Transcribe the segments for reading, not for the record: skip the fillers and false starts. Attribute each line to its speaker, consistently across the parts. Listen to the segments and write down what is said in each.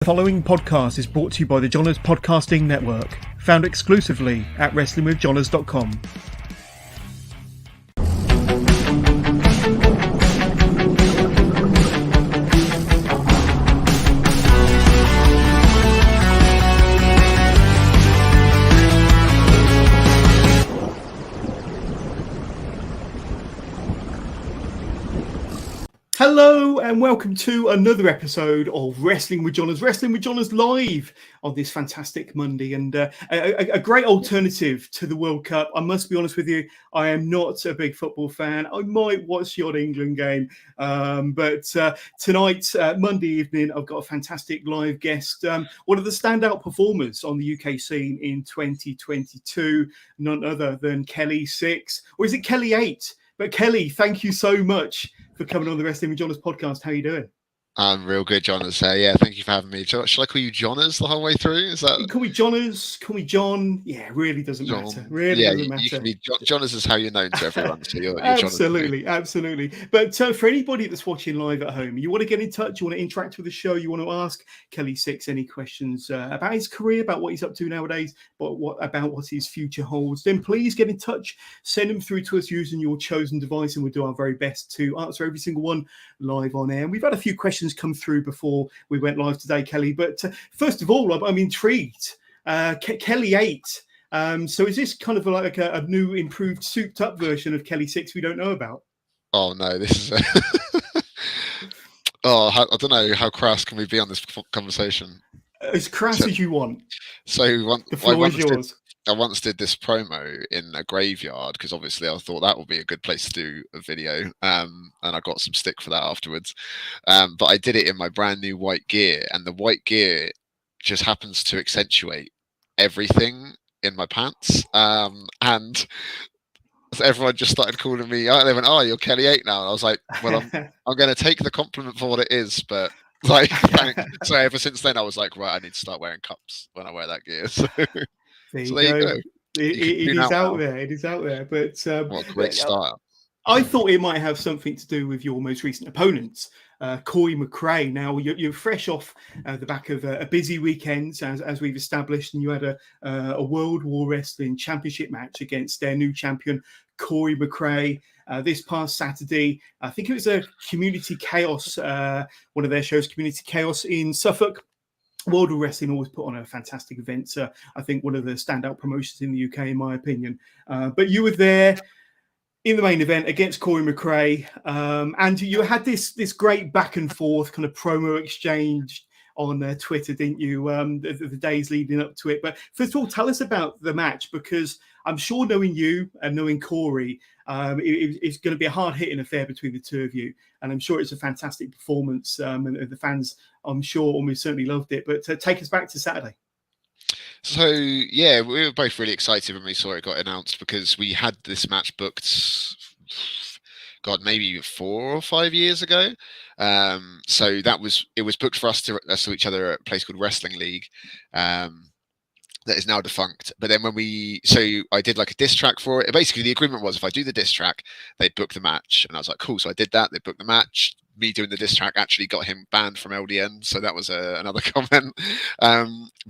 Speaker 1: The following podcast is brought to you by the Johners Podcasting Network, found exclusively at WrestlingWithJohners.com. Hello and welcome to another episode of Wrestling with Johners live on this fantastic Monday, and a great alternative to the World Cup. I must be honest with you, I am not a big football fan. I might watch the odd England game, but tonight, Monday evening, I've got a fantastic live guest, one of the standout performers on the UK scene in 2022, none other than Kelly Sixx, or is it Kelly 8? But Kelly, thank you so much for coming on the Wrestling with Johners podcast. How are you doing?
Speaker 2: I'm real good, Johners. Yeah, thank you for having me. Shall I call you Johners the whole way through? Is that?
Speaker 1: You call me Johners, call me John. Yeah, it really doesn't matter. Really doesn't matter.
Speaker 2: You can be Johners is how you're known to everyone. So you're
Speaker 1: absolutely,
Speaker 2: Johners.
Speaker 1: Absolutely. But for anybody that's watching live at home, you want to get in touch, you want to interact with the show, you want to ask Kelly Sixx any questions about his career, about what he's up to nowadays, but about what his future holds, then please get in touch. Send them through to us using your chosen device, and we'll do our very best to answer every single one live on air. And we've had a few questions come through before we went live today, Kelly. But first of all, I'm intrigued. Kelly 8. So is this kind of like a new, improved, souped-up version of Kelly Sixx we don't know about?
Speaker 2: Oh no, this is. I don't know, how crass can we be on this conversation?
Speaker 1: As crass as you want.
Speaker 2: So
Speaker 1: the floor is yours.
Speaker 2: I once did this promo in a graveyard because obviously I thought that would be a good place to do a video, and I got some stick for that afterwards. But I did it in my brand new white gear, and the white gear just happens to accentuate everything in my pants. And everyone just started calling me. They went, "Oh, you're Kelly 8 now." And I was like, "Well, I'm going to take the compliment for what it is, but." Like, so ever since then, I was like, right, I need to start wearing cups when I wear that gear. So there you go.
Speaker 1: It is out there. It is out there. But
Speaker 2: what a great start.
Speaker 1: I thought it might have something to do with your most recent opponents, Corey McRae. Now, you're fresh off the back of a busy weekend, as we've established, and you had a World War Wrestling Championship match against their new champion, Corey McRae. This past Saturday, I think it was a Community Chaos, one of their shows, Community Chaos in Suffolk. World War Wrestling always put on a fantastic event. I think one of the standout promotions in the UK, in my opinion. But you were there in the main event against Corey McRae, and you had this great back and forth kind of promo exchange on Twitter, didn't you? The days leading up to it. But first of all, tell us about the match, because I'm sure knowing you and knowing Corey, it's going to be a hard-hitting affair between the two of you. And I'm sure it's a fantastic performance. And the fans, I'm sure, almost certainly loved it. But take us back to Saturday.
Speaker 2: So, yeah, we were both really excited when we saw it got announced, because we had this match booked, God, maybe 4 or 5 years ago. So it was booked for us to wrestle each other at a place called Wrestling League, that is now defunct. But then I did like a diss track for it. Basically, the agreement was if I do the diss track, they'd book the match. And I was like, cool. So I did that. They booked the match. Me doing the diss track actually got him banned from LDN. So that was another comment.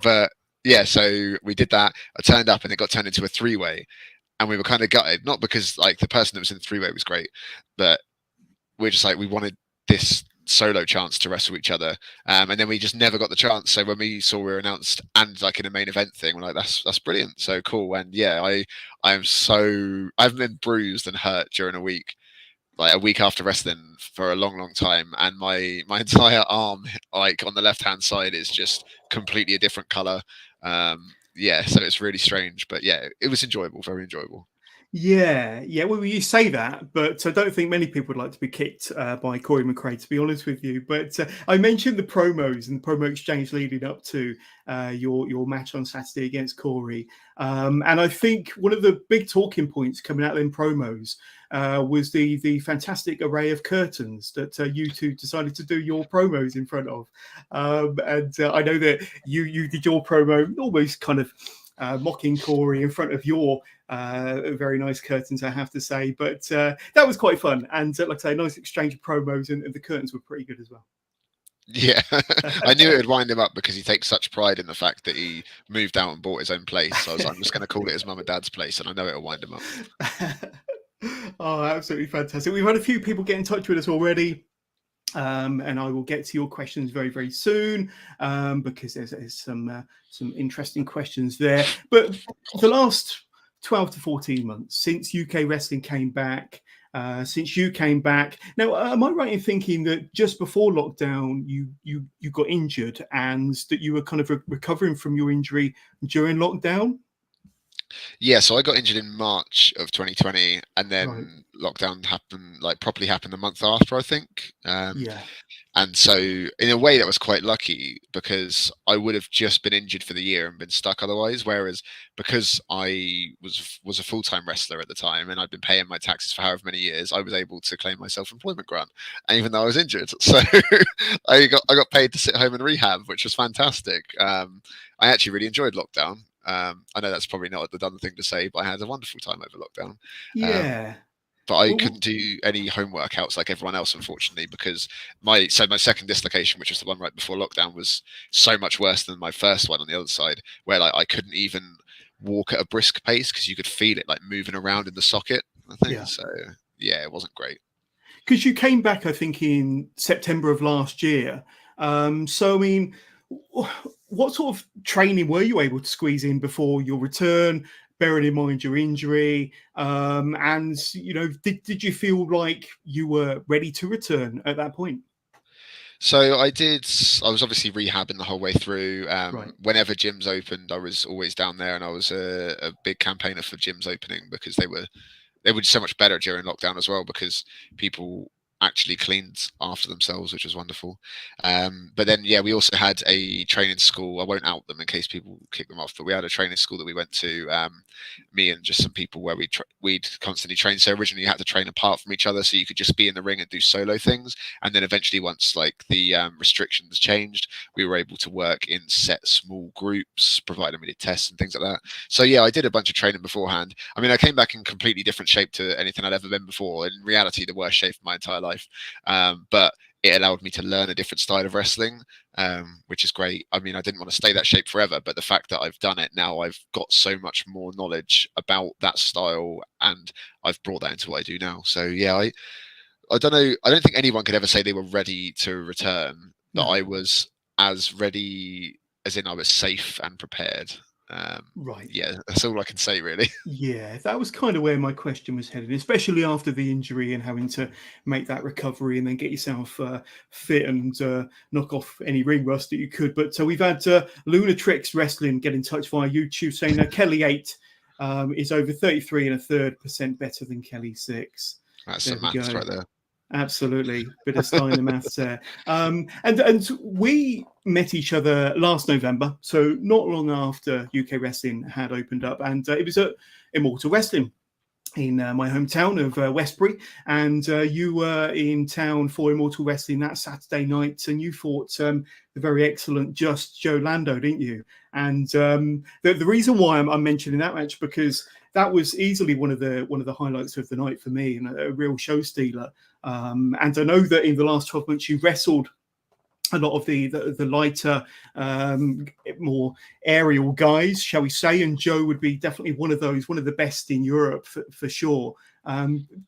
Speaker 2: But yeah, so we did that. I turned up and it got turned into a 3-way. And we were kind of gutted, not because like the person that was in the 3-way was great, but we're just like, we wanted this solo chance to wrestle each other, and then we just never got the chance. So when we saw we were announced and like in a main event thing, we're like, that's brilliant, so cool. And yeah, I haven't been bruised and hurt during a week after wrestling for a long time, and my entire arm, like on the left hand side, is just completely a different color. Yeah, so it's really strange, but yeah, it was enjoyable, very enjoyable.
Speaker 1: Yeah. Well, you say that, but I don't think many people would like to be kicked by Corey McRae, to be honest with you. But I mentioned the promos and the promo exchange leading up to your match on Saturday against Corey. And I think one of the big talking points coming out of them promos was the fantastic array of curtains that you two decided to do your promos in front of. And I know that you did your promo almost kind of mocking Corey in front of your very nice curtains, I have to say. But that was quite fun. And like I say, nice exchange of promos, and the curtains were pretty good as well.
Speaker 2: Yeah, I knew it would wind him up because he takes such pride in the fact that he moved out and bought his own place. So I was like, I'm just going to call it his mum and dad's place, and I know it'll wind him up.
Speaker 1: Oh, absolutely fantastic. We've had a few people get in touch with us already. And I will get to your questions very, very soon because there's some interesting questions there. But the last 12 to 14 months since UK wrestling came back, since you came back. Now, am I right in thinking that just before lockdown, you got injured and that you were kind of recovering from your injury during lockdown?
Speaker 2: Yeah, so I got injured in March of 2020, and then
Speaker 1: Right.
Speaker 2: lockdown happened, like properly happened a month after, I think.
Speaker 1: Yeah.
Speaker 2: And so, in a way, that was quite lucky because I would have just been injured for the year and been stuck otherwise. Whereas, because I was a full-time wrestler at the time and I'd been paying my taxes for however many years, I was able to claim my self-employment grant, and even though I was injured. So I got paid to sit home and rehab, which was fantastic. I actually really enjoyed lockdown. I know that's probably not the done thing to say, but I had a wonderful time over lockdown.
Speaker 1: Yeah.
Speaker 2: But I
Speaker 1: Well,
Speaker 2: couldn't do any home workouts like everyone else, unfortunately, because my second dislocation, which was the one right before lockdown, was so much worse than my first one on the other side, where like I couldn't even walk at a brisk pace because you could feel it like moving around in the socket. I think
Speaker 1: yeah.
Speaker 2: so. Yeah, it wasn't great.
Speaker 1: Because you came back, I think, in September of last year. So, I mean, what sort of training were you able to squeeze in before your return, bearing in mind your injury? And, did you feel like you were ready to return at that point?
Speaker 2: So I did. I was obviously rehabbing the whole way through.
Speaker 1: Right.
Speaker 2: Whenever gyms opened, I was always down there, and I was a big campaigner for gyms opening because they were so much better during lockdown as well because people actually cleaned after themselves, which was wonderful. But then, yeah, we also had a training school. I won't out them in case people kick them off, but we had a training school that we went to, me and just some people where we'd constantly train. So originally you had to train apart from each other, so you could just be in the ring and do solo things. And then eventually, once like the restrictions changed, we were able to work in set small groups, provided we did tests and things like that. So yeah, I did a bunch of training beforehand. I mean, I came back in completely different shape to anything I'd ever been before. In reality, the worst shape of my entire life. But it allowed me to learn a different style of wrestling, which is great. I mean, I didn't want to stay that shape forever, but the fact that I've done it now, I've got so much more knowledge about that style, and I've brought that into what I do now. So yeah, I don't know. I don't think anyone could ever say they were ready to return, but
Speaker 1: No.
Speaker 2: I was as ready as in I was safe and prepared.
Speaker 1: Right.
Speaker 2: Yeah, that's all I can say, really.
Speaker 1: Yeah, that was kind of where my question was headed, especially after the injury and having to make that recovery and then get yourself fit and knock off any ring rust that you could. But we've had Lunatrix Wrestling get in touch via YouTube saying that Kelly 8 is over 33.33% better than Kelly 6.
Speaker 2: That's
Speaker 1: There
Speaker 2: some
Speaker 1: we
Speaker 2: maths
Speaker 1: go.
Speaker 2: right there.
Speaker 1: Absolutely, bit of style in the maths there. And we met each other last November, so not long after UK Wrestling had opened up, and it was at Immortal Wrestling in my hometown of Westbury, and you were in town for Immortal Wrestling that Saturday night, and you fought the very excellent Just Joe Lando, didn't you? And the reason why I'm mentioning that match because that was easily one of the highlights of the night for me and a real show stealer. And I know that in the last 12 months you wrestled a lot of the lighter, more aerial guys, shall we say, and Joe would be definitely one of the best in Europe for sure.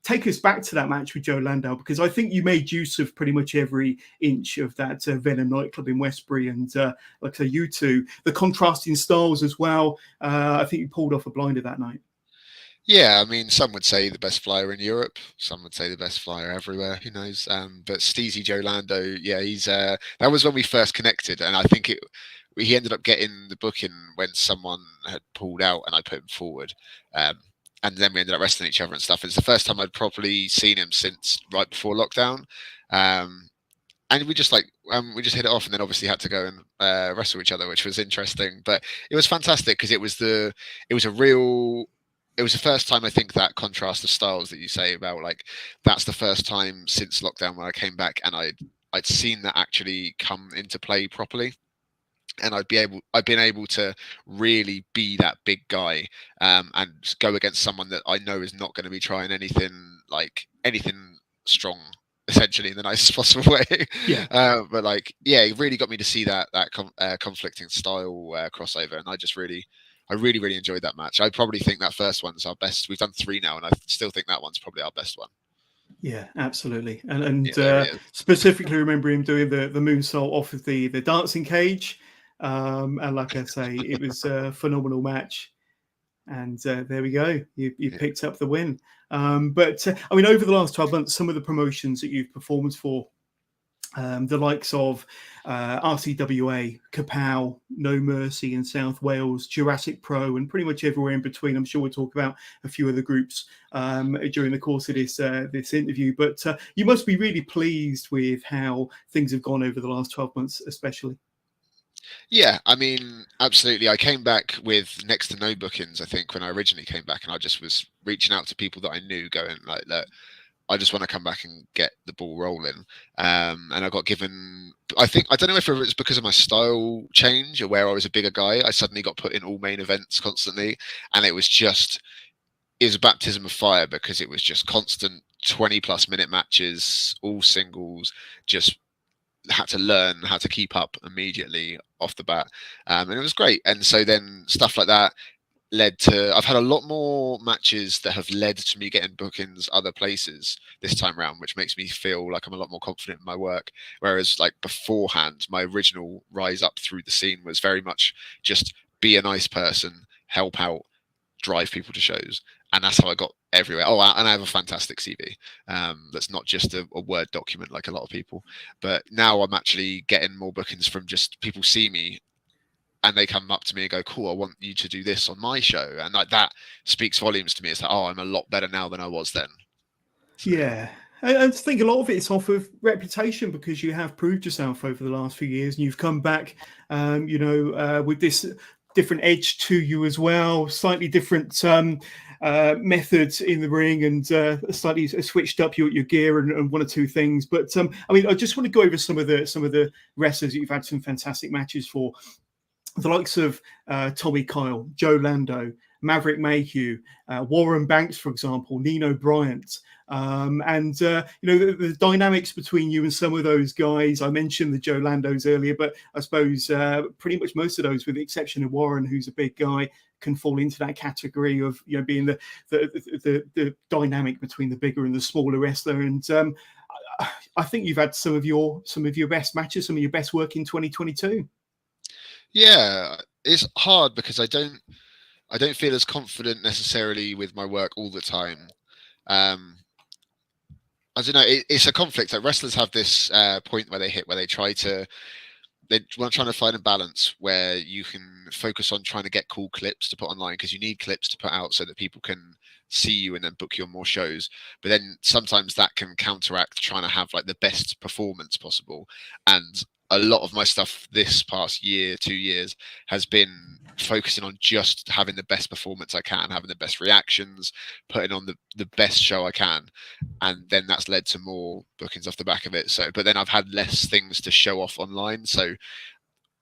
Speaker 1: Take us back to that match with Joe Landau, because I think you made use of pretty much every inch of that Venom nightclub in Westbury, and like I say, you two, the contrasting styles as well. I think you pulled off a blinder that night.
Speaker 2: Yeah, I mean, some would say the best flyer in Europe. Some would say the best flyer everywhere. Who knows? But Steezy Joe Lando, yeah, he's that was when we first connected, and I think he ended up getting the booking when someone had pulled out, and I put him forward. And then we ended up wrestling each other and stuff. It's the first time I'd properly seen him since right before lockdown. And we just hit it off, and then obviously had to go and wrestle each other, which was interesting. But it was fantastic because it was the first time I think that contrast of styles that you say about, like, that's the first time since lockdown when I came back and I'd seen that actually come into play properly, and I'd been able to really be that big guy and go against someone that I know is not going to be trying anything strong, essentially, in the nicest possible way.
Speaker 1: Yeah.
Speaker 2: But like, yeah, it really got me to see that conflicting style crossover, and I really enjoyed that match. I probably think that first one's our best. We've done 3 now, and I still think that one's probably our best one.
Speaker 1: Yeah, absolutely. And
Speaker 2: Yeah, there he is.
Speaker 1: specifically remember him doing the moonsault off of the dancing cage. And like I say, it was a phenomenal match. And there we go. You picked up the win. But I mean, over the last 12 months, some of the promotions that you've performed for, the likes of RCWA, Kapow, No Mercy in South Wales, Jurassic Pro, and pretty much everywhere in between. I'm sure we'll talk about a few other groups during the course of this interview. But you must be really pleased with how things have gone over the last 12 months, especially.
Speaker 2: Yeah, I mean, absolutely. I came back with next to no bookings, I think, when I originally came back, and I just was reaching out to people that I knew, going like, look, I just want to come back and get the ball rolling. And I got given, I don't know if it was because of my style change or where I was a bigger guy, I suddenly got put in all main events constantly. And it was a baptism of fire, because it was just constant 20+ minute matches, all singles, just had to learn how to keep up immediately off the bat. And it was great. And so then stuff like that led to, I've had a lot more matches that have led to me getting bookings other places this time around, which makes me feel like I'm a lot more confident in my work. Whereas like beforehand, my original rise up through the scene was very much just be a nice person, help out, drive people to shows. And that's how I got everywhere. Oh, and I have a fantastic CV. That's not just a Word document like a lot of people. But now I'm actually getting more bookings from just people see me and they come up to me and go, cool, I want you to do this on my show. And like that speaks volumes to me. It's like, oh, I'm a lot better now than I was then. So.
Speaker 1: Yeah. I think a lot of it's off of reputation, because you have proved yourself over the last few years, and you've come back, with this different edge to you as well, slightly different methods in the ring, and slightly switched up your gear and one or two things. But I mean, I just want to go over some of the wrestlers that you've had some fantastic matches for. The likes of Tommy Kyle, Joe Lando, Maverick Mayhew, Warren Banks, for example, Nino Bryant. And the dynamics between you and some of those guys. I mentioned the Joe Landos earlier, but I suppose pretty much most of those, with the exception of Warren, who's a big guy, can fall into that category of being the dynamic between the bigger and the smaller wrestler. And I think you've had some of your best matches, some of your best work in 2022.
Speaker 2: Yeah, it's hard because I don't feel as confident necessarily with my work all the time. I don't know. It's a conflict. Like wrestlers have this point where they're trying to find a balance where you can focus on trying to get cool clips to put online, because you need clips to put out so that people can see you and then book you on more shows. But then sometimes that can counteract trying to have like the best performance possible. And a lot of my stuff this past year, 2 years, has been focusing on just having the best performance I can, having the best reactions, putting on the best show I can. And then that's led to more bookings off the back of it. So, but then I've had less things to show off online. So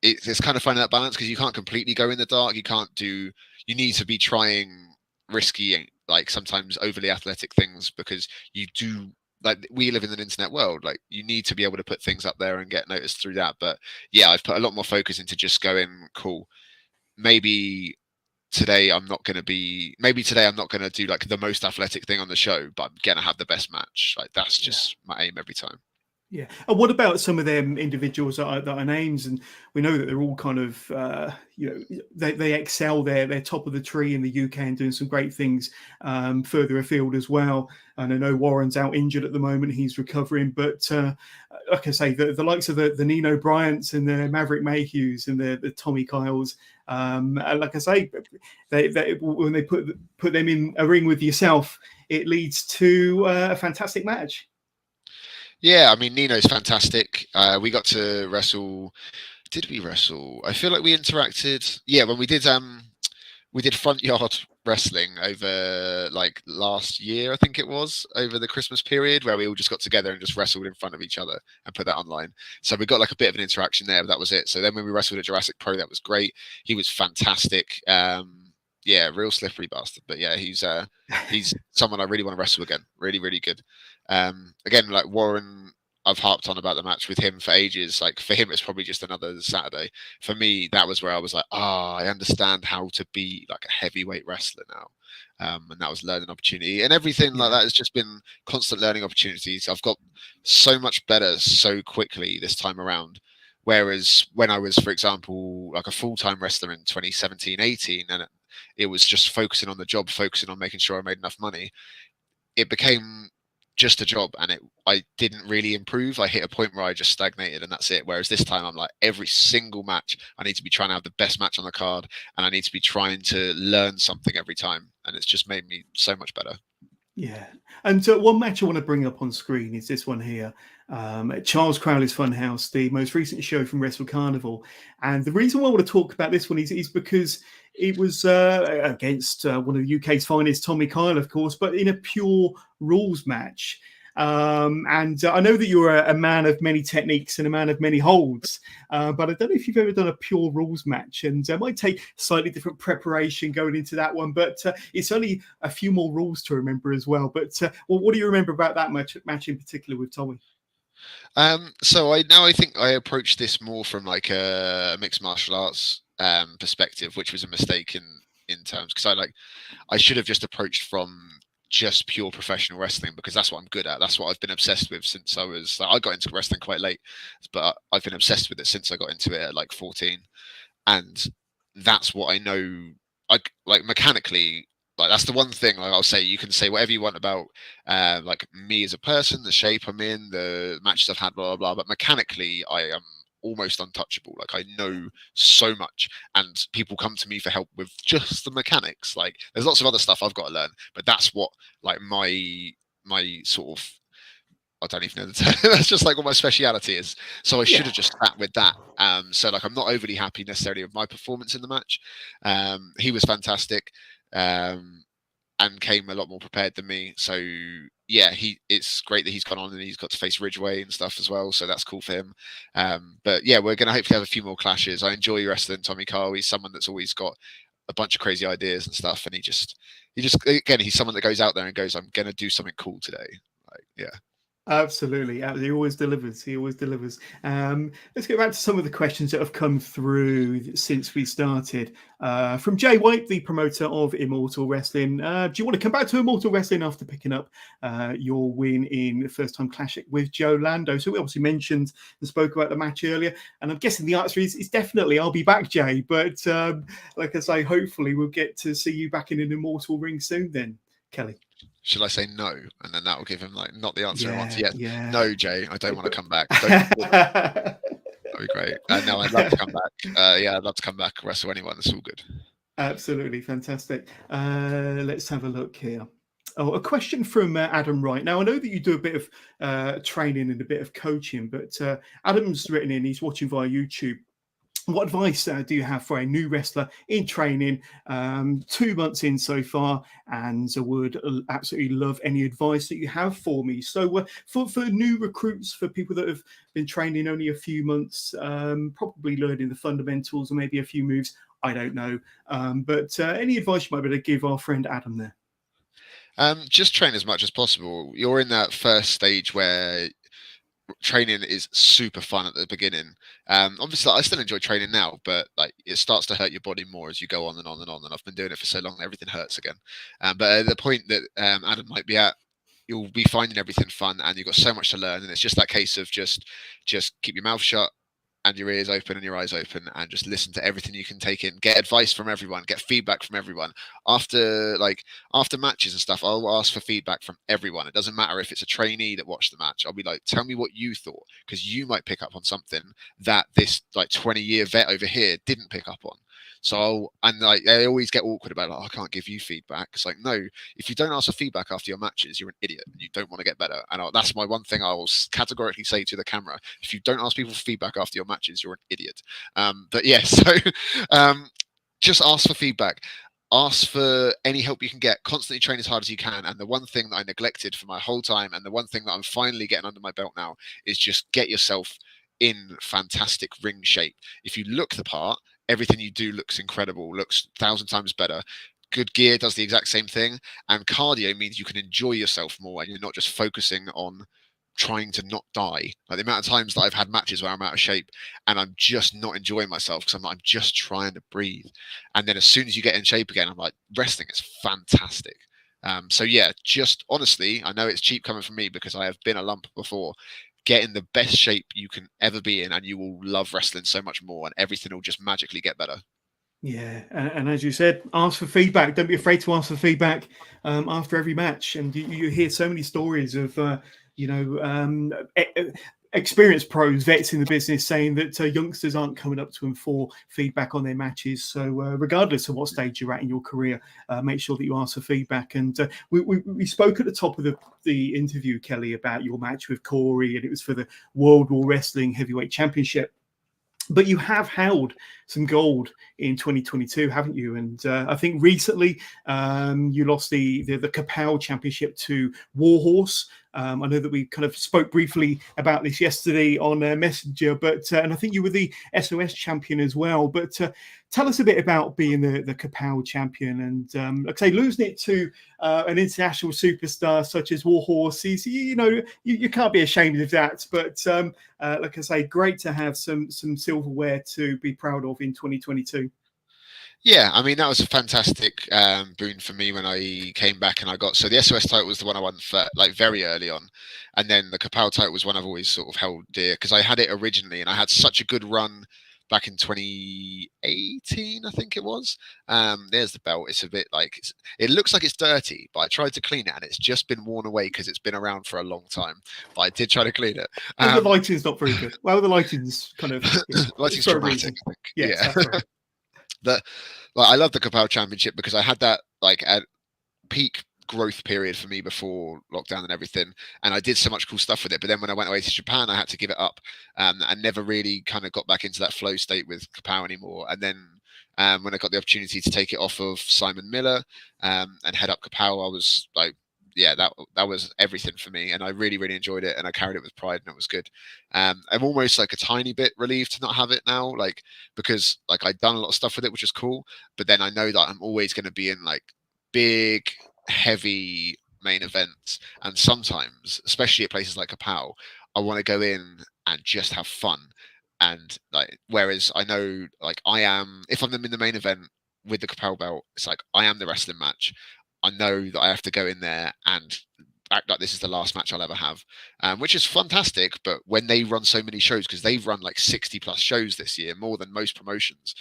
Speaker 2: it's kind of finding that balance, because you can't completely go in the dark. You need to be trying risky, like sometimes overly athletic things, because you do, like, we live in an internet world. Like, you need to be able to put things up there and get noticed through that. But yeah, I've put a lot more focus into just going, cool, maybe today I'm not going to do like the most athletic thing on the show, but I'm going to have the best match. Like, that's just my aim every time.
Speaker 1: Yeah. And what about some of them individuals that are names? And we know that they're all kind of, they excel. They're top of the tree in the UK and doing some great things further afield as well. And I know Warren's out injured at the moment. He's recovering. But like I say, the likes of the Nino Bryants and the Maverick Mayhews and the Tommy Kyles, like I say, they when they put them in a ring with yourself, it leads to a fantastic match.
Speaker 2: Yeah, I mean, Nino's fantastic. We got to wrestle. Did we wrestle? I feel like we interacted. Yeah, when we did front yard wrestling over like last year, I think it was, over the Christmas period, where we all just got together and just wrestled in front of each other and put that online. So we got like a bit of an interaction there, but that was it. So then when we wrestled at Jurassic Pro, that was great. He was fantastic. real slippery bastard. But yeah, he's someone I really want to wrestle again. Really, really good. Again, like Warren, I've harped on about the match with him for ages. Like for him, it's probably just another Saturday. For me, that was where I was like, I understand how to be like a heavyweight wrestler now. And that was learning opportunity, and everything like that has just been constant learning opportunities. I've got so much better so quickly this time around. Whereas when I was, for example, like a full-time wrestler in 2017-18, and it was just focusing on the job, focusing on making sure I made enough money, it became just a job, and I didn't really improve. I hit a point where I just stagnated, and that's it. Whereas this time I'm like, every single match I need to be trying to have the best match on the card, and I need to be trying to learn something every time, and it's just made me so much better.
Speaker 1: Yeah, and one match I want to bring up on screen is this one here, Charles Crowley's Funhouse, the most recent show from Wrestle Carnival. And the reason why I want to talk about this one is because it was against one of the UK's finest, Tommy Kyle, of course, but in a pure rules match. And I know that you're a man of many techniques and a man of many holds, but I don't know if you've ever done a pure rules match, and it might take slightly different preparation going into that one, but it's only a few more rules to remember as well. But what do you remember about that match in particular with Tommy?
Speaker 2: So I think I approach this more from like a mixed martial arts perspective, which was a mistake in terms, because I should have just approached from just pure professional wrestling, because that's what I'm good at. That's what I've been obsessed with since I got into wrestling quite late, but I've been obsessed with it since I got into it at like 14, and that's what I know. Like mechanically, like that's the one thing. Like I'll say, you can say whatever you want about like me as a person, the shape I'm in, the matches I've had, blah blah blah. But mechanically, I am almost untouchable. Like I know so much, and people come to me for help with just the mechanics. Like there's lots of other stuff I've got to learn, but that's what like my sort of, I don't even know the term. That's just like what my speciality is. So I should have just sat with that. So like I'm not overly happy necessarily with my performance in the match. He was fantastic. And came a lot more prepared than me. So yeah, it's great that he's gone on and he's got to face Ridgeway and stuff as well. So that's cool for him. But yeah, we're going to hopefully have a few more clashes. I enjoy wrestling Tommy Kyle. He's someone that's always got a bunch of crazy ideas and stuff. And he just again, he's someone that goes out there and goes, I'm going to do something cool today. Like, yeah.
Speaker 1: Absolutely. He always delivers. Let's get back to some of the questions that have come through since we started. From Jay White, the promoter of Immortal Wrestling. Do you want to come back to Immortal Wrestling after picking up your win in the first time classic with Joe Lando? So we obviously mentioned and spoke about the match earlier, and I'm guessing the answer is definitely I'll be back, Jay. But like I say, hopefully we'll get to see you back in an Immortal ring soon then, Kelly.
Speaker 2: Should I say no? And then that will give him like not the answer he wants. Yes.
Speaker 1: Yeah.
Speaker 2: No, Jay, I don't want to come back. That'd be great. No, I'd love to come back. Yeah, I'd love to come back, wrestle anyone. It's all good.
Speaker 1: Absolutely fantastic. Let's have a look here. Oh, a question from Adam Wright. Now, I know that you do a bit of training and a bit of coaching, but Adam's written in, he's watching via YouTube. What advice do you have for a new wrestler in training, 2 months in so far, and I would absolutely love any advice that you have for me. So for new recruits, for people that have been training only a few months, probably learning the fundamentals or maybe a few moves, I don't know. But any advice you might be able to give our friend Adam there?
Speaker 2: Just train as much as possible. You're in that first stage where training is super fun at the beginning. Obviously I still enjoy training now, but like it starts to hurt your body more as you go on and on and on, and I've been doing it for so long that everything hurts again. But at the point that Adam might be at, you'll be finding everything fun and you've got so much to learn, and it's just that case of just keep your mouth shut and your ears open and your eyes open, and just listen to everything you can take in. Get advice from everyone, get feedback from everyone. After matches and stuff, I'll ask for feedback from everyone. It doesn't matter if it's a trainee that watched the match. I'll be like, tell me what you thought, because you might pick up on something that this like 20-year vet over here didn't pick up on. So I always get awkward about I can't give you feedback. It's like, no, if you don't ask for feedback after your matches, you're an idiot and you don't want to get better. And that's my one thing I will categorically say to the camera. If you don't ask people for feedback after your matches, you're an idiot. But yeah, so just ask for feedback. Ask for any help you can get. Constantly train as hard as you can. And the one thing that I neglected for my whole time, and the one thing that I'm finally getting under my belt now, is just get yourself in fantastic ring shape. If you look the part, everything you do looks incredible, looks 1,000 times better. good gear does the exact same thing, and cardio means you can enjoy yourself more, and you're not just focusing on trying to not die. Like the amount of times that I've had matches where I'm out of shape and I'm just not enjoying myself because I'm just trying to breathe. And then as soon as you get in shape again, I'm like, wrestling is fantastic. So yeah, just honestly, I know it's cheap coming from me because I have been a lump before. Get in the best shape you can ever be in, and you will love wrestling so much more, and everything will just magically get better.
Speaker 1: Yeah, and as you said, ask for feedback. Don't be afraid to ask for feedback after every match. And you hear so many stories of, experienced pros, vets in the business saying that youngsters aren't coming up to them for feedback on their matches. So regardless of what stage you're at in your career, make sure that you ask for feedback. And we spoke at the top of the interview, Kelly, about your match with Corey, and it was for the World War Wrestling Heavyweight Championship. But you have held some gold in 2022, haven't you? And I think recently you lost the Kapow Championship to Warhorse. I know that we kind of spoke briefly about this yesterday on Messenger, but and I think you were the SOS champion as well. But tell us a bit about being the Kapow champion, and like I say, losing it to an international superstar such as Warhorse. You can't be ashamed of that. But like I say, great to have some silverware to be proud of in 2022.
Speaker 2: Yeah, I mean, that was a fantastic boon for me when I came back and I got... So the SOS title was the one I won for, like, very early on. And then the Kapow title was one I've always sort of held dear because I had it originally and I had such a good run back in 2018, I think it was. There's the belt. It's a bit like... It looks like it's dirty, but I tried to clean it and it's just been worn away because it's been around for a long time. But I did try to clean it.
Speaker 1: The lighting's not very good. Well, the lighting's kind of...
Speaker 2: lighting's dramatic, I think.
Speaker 1: Yeah.
Speaker 2: I love the Kapow Championship because I had that like at peak growth period for me before lockdown and everything, and I did so much cool stuff with it. But then when I went away to Japan, I had to give it up, and never really kind of got back into that flow state with Kapow anymore. And then when I got the opportunity to take it off of Simon Miller and head up Kapow, I was like, yeah, that was everything for me, and I really, really enjoyed it, and I carried it with pride, and it was good. I'm almost like a tiny bit relieved to not have it now, like because like I'd done a lot of stuff with it, which is cool, but then I know that I'm always going to be in like big, heavy main events, and sometimes, especially at places like Kapow, I want to go in and just have fun, and like whereas I know like if I'm in the main event with the Kapow belt, it's like I am the wrestling match. I know that I have to go in there and act like this is the last match I'll ever have, which is fantastic. But when they run so many shows, because they've run like 60 plus shows this year, more than most promotions,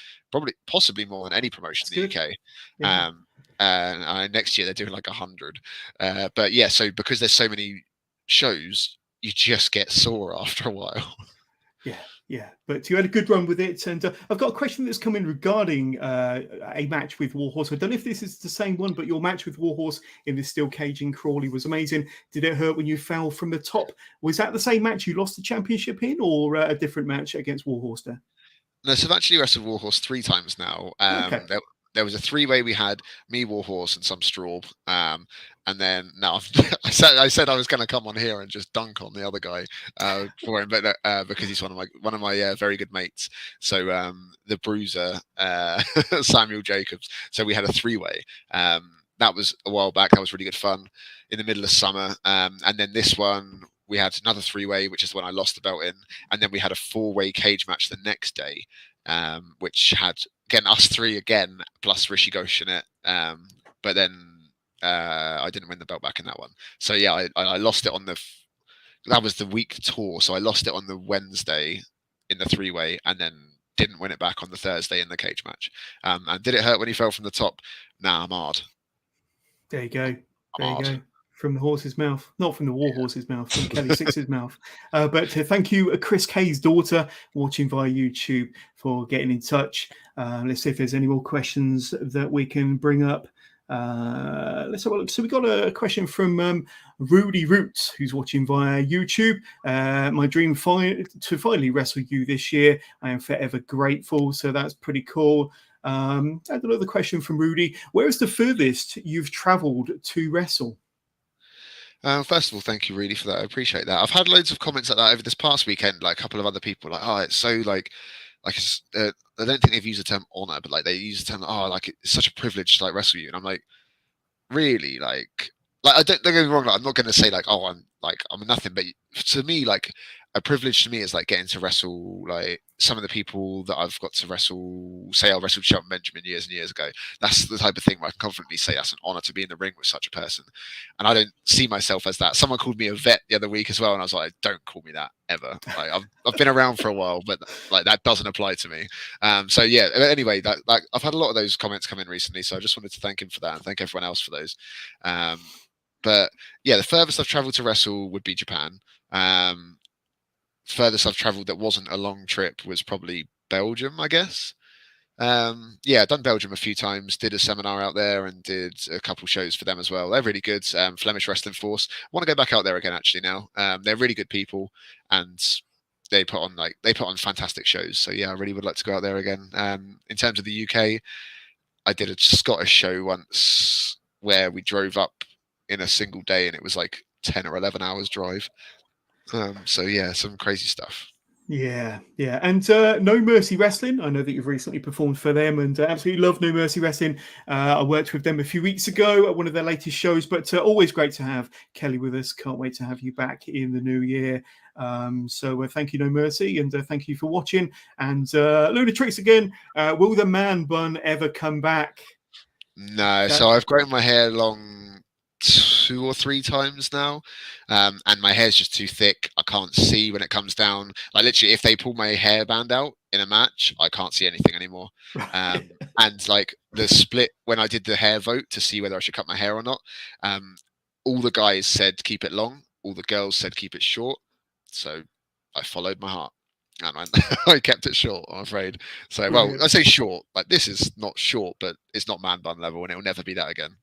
Speaker 2: possibly more than any promotion in the UK. Yeah. And next year they're doing like 100. But yeah, so because there's so many shows, you just get sore after a while.
Speaker 1: Yeah, but you had a good run with it, and I've got a question that's come in regarding a match with Warhorse. I don't know if this is the same one, but your match with Warhorse in the steel cage in Crawley was amazing. Did it hurt when you fell from the top? Was that the same match you lost the championship in, or a different match against Warhorse there?
Speaker 2: No, so I've actually wrestled Warhorse 3 times now. Okay. There was a 3-way we had, me, Warhorse, and some straw. And then now I said I was going to come on here and just dunk on the other guy for him, but because he's one of my very good mates. So the Bruiser, Samuel Jacobs. So we had a 3-way. That was a while back. That was really good fun in the middle of summer. And then this one, we had another 3-way, which is when I lost the belt in. And then we had a 4-way cage match the next day, which had, again, us 3 again, plus Rishi Ghosh in it. But then I didn't win the belt back in that one. So yeah, I lost it on that was the week tour. So I lost it on the Wednesday in the 3-way and then didn't win it back on the Thursday in the cage match. And did it hurt when he fell from the top? Nah, I'm hard.
Speaker 1: There you go. There you go. From the horse's mouth, not from the Warhorse's mouth, from Kelly Sixx's mouth. But thank you, Chris Kay's daughter, watching via YouTube, for getting in touch. Let's see if there's any more questions that we can bring up. Let's have a look. So we got a question from Rudy Roots, who's watching via YouTube. My dream to finally wrestle you this year. I am forever grateful. So that's pretty cool. I had another question from Rudy. Where is the furthest you've travelled to wrestle?
Speaker 2: First of all, thank you really for that. I appreciate that. I've had loads of comments like that over this past weekend. Like a couple of other people, like, "Oh, it's so like like I don't think they've used the term honor, but like they use the term, oh, like it's such a privilege to like wrestle you, and I'm like, really, like I don't get me wrong, like, I'm not going to say like, oh, I'm nothing, but to me, like a privilege to me is like getting to wrestle like some of the people that I've got to wrestle. Say I wrestled Shelton Benjamin years and years ago. That's the type of thing where I can confidently say that's an honor to be in the ring with such a person, and I don't see myself as that. Someone called me a vet the other week as well, and I was like, don't call me that ever. Like I've been around for a while, but like that doesn't apply to me. So yeah. Anyway, that like I've had a lot of those comments come in recently, so I just wanted to thank him for that and thank everyone else for those. But yeah, the furthest I've traveled to wrestle would be Japan. Furthest I've traveled that wasn't a long trip was probably Belgium, I guess. Yeah, I've done Belgium a few times, did a seminar out there and did a couple shows for them as well. They're really good. Flemish Wrestling Force. I want to go back out there again actually now. They're really good people and they put on fantastic shows. So yeah, I really would like to go out there again. In terms of the UK, I did a Scottish show once where we drove up in a single day and it was like 10 or 11 hours drive. So yeah, some crazy stuff.
Speaker 1: Yeah. And No Mercy Wrestling. I know that you've recently performed for them and absolutely love No Mercy Wrestling. I worked with them a few weeks ago at one of their latest shows, but always great to have Kelly with us. Can't wait to have you back in the new year. So thank you, No Mercy, and thank you for watching. And Lunatrix again, will the man bun ever come back?
Speaker 2: No, so I've grown my hair long 2 or 3 times now, and my hair's just too thick. I can't see when it comes down. Like literally, if they pull my hairband out in a match, I can't see anything anymore. And like the split when I did the hair vote to see whether I should cut my hair or not, all the guys said keep it long, all the girls said keep it short. So I followed my heart. And I kept it short, I'm afraid. So, well, I say short. Like this is not short, but it's not man bun level, and it will never be that again.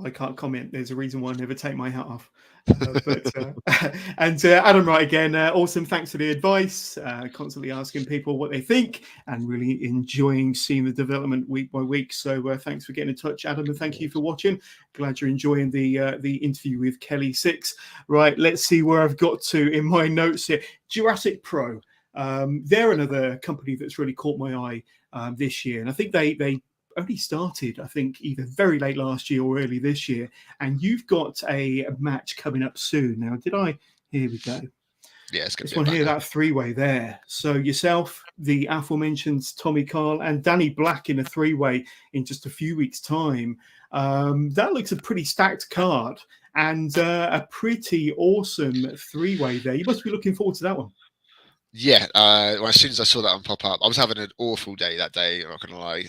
Speaker 1: I can't comment. There's a reason why I never take my hat off. And Adam Wright again, awesome. Thanks for the advice. Constantly asking people what they think and really enjoying seeing the development week by week. So thanks for getting in touch, Adam, and thank you for watching. Glad you're enjoying the interview with Kelly Sixx. Right, let's see where I've got to in my notes here. Jurassic Pro. They're another company that's really caught my eye this year, and I think they only started, I think, either very late last year or early this year. And you've got a match coming up soon. Now, here we go.
Speaker 2: Yeah, it's good.
Speaker 1: Just want to hear that 3-way there. So yourself, the aforementioned Tommy Carl, and Danny Black in a 3-way in just a few weeks' time. That looks a pretty stacked card and a pretty awesome 3-way there. You must be looking forward to that one.
Speaker 2: Yeah, well, as soon as I saw that one pop up, I was having an awful day that day, I'm not going to lie.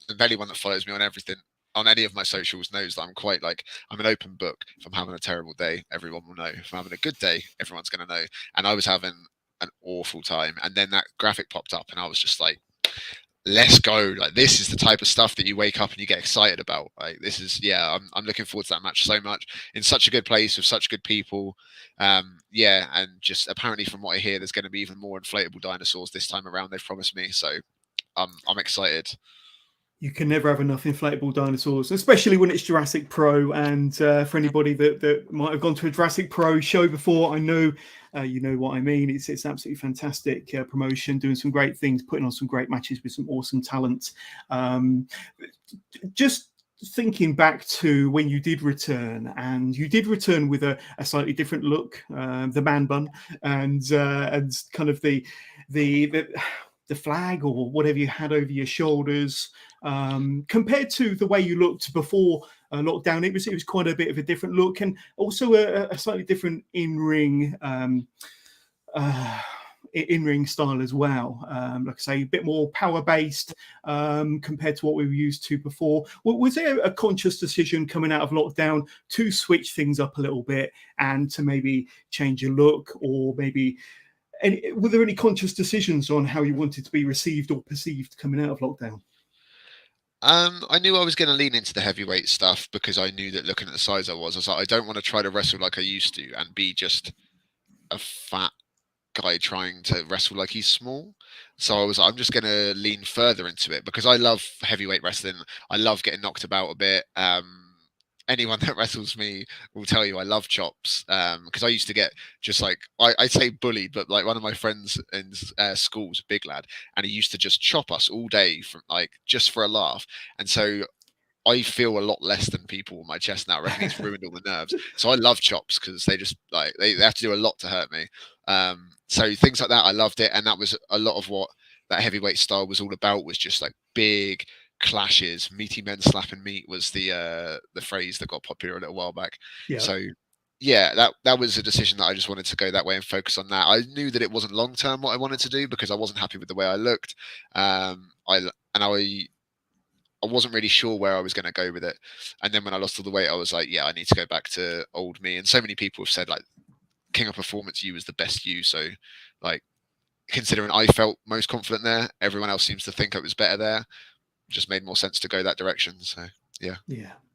Speaker 2: And anyone that follows me on everything, on any of my socials, knows that I'm quite like, I'm an open book. If I'm having a terrible day, everyone will know. If I'm having a good day, everyone's going to know. And I was having an awful time. And then that graphic popped up and I was just like, let's go. Like, this is the type of stuff that you wake up and you get excited about. Like, this is, yeah, I'm looking forward to that match so much, in such a good place with such good people. Yeah, and just apparently from what I hear, there's going to be even more inflatable dinosaurs this time around. They've promised me. So I'm excited.
Speaker 1: You can never have enough inflatable dinosaurs, especially when it's Jurassic Pro. And for anybody that might have gone to a Jurassic Pro show before, I know you know what I mean. It's absolutely fantastic promotion, doing some great things, putting on some great matches with some awesome talent. Just thinking back to when you did return, and you did return with a slightly different look, the man bun, and kind of the flag or whatever you had over your shoulders, compared to the way you looked before lockdown. It was quite a bit of a different look, and also a slightly different in-ring style as well. Like I say, a bit more power-based compared to what we were used to before. Was there a conscious decision coming out of lockdown to switch things up a little bit and to maybe change your look, or maybe... And were there any conscious decisions on how you wanted to be received or perceived coming out of lockdown?
Speaker 2: I knew I was going to lean into the heavyweight stuff because I knew that looking at the size I was like, I don't want to try to wrestle like I used to and be just a fat guy trying to wrestle like he's small. So I was like, I'm just going to lean further into it because I love heavyweight wrestling. I love getting knocked about a bit. anyone that wrestles me will tell you I love chops, because I used to get just like I'd say bullied, but like one of my friends in school was a big lad, and he used to just chop us all day from like just for a laugh, and so I feel a lot less than people on my chest now. I reckon it's ruined all the nerves. So I love chops because they just like they have to do a lot to hurt me. So things like that, I loved it, and that was a lot of what that heavyweight style was all about. Was just like big clashes. Meaty men slapping meat was the phrase that got popular a little while back.
Speaker 1: Yeah.
Speaker 2: So yeah, that was a decision that I just wanted to go that way and focus on that. I knew that it wasn't long term what I wanted to do because I wasn't happy with the way I looked. I wasn't really sure where I was going to go with it. And then when I lost all the weight, I was like, yeah, I need to go back to old me. And so many people have said like King of Performance, you was the best you. So like considering I felt most confident there, everyone else seems to think it was better there. It just made more sense to go that direction. So yeah.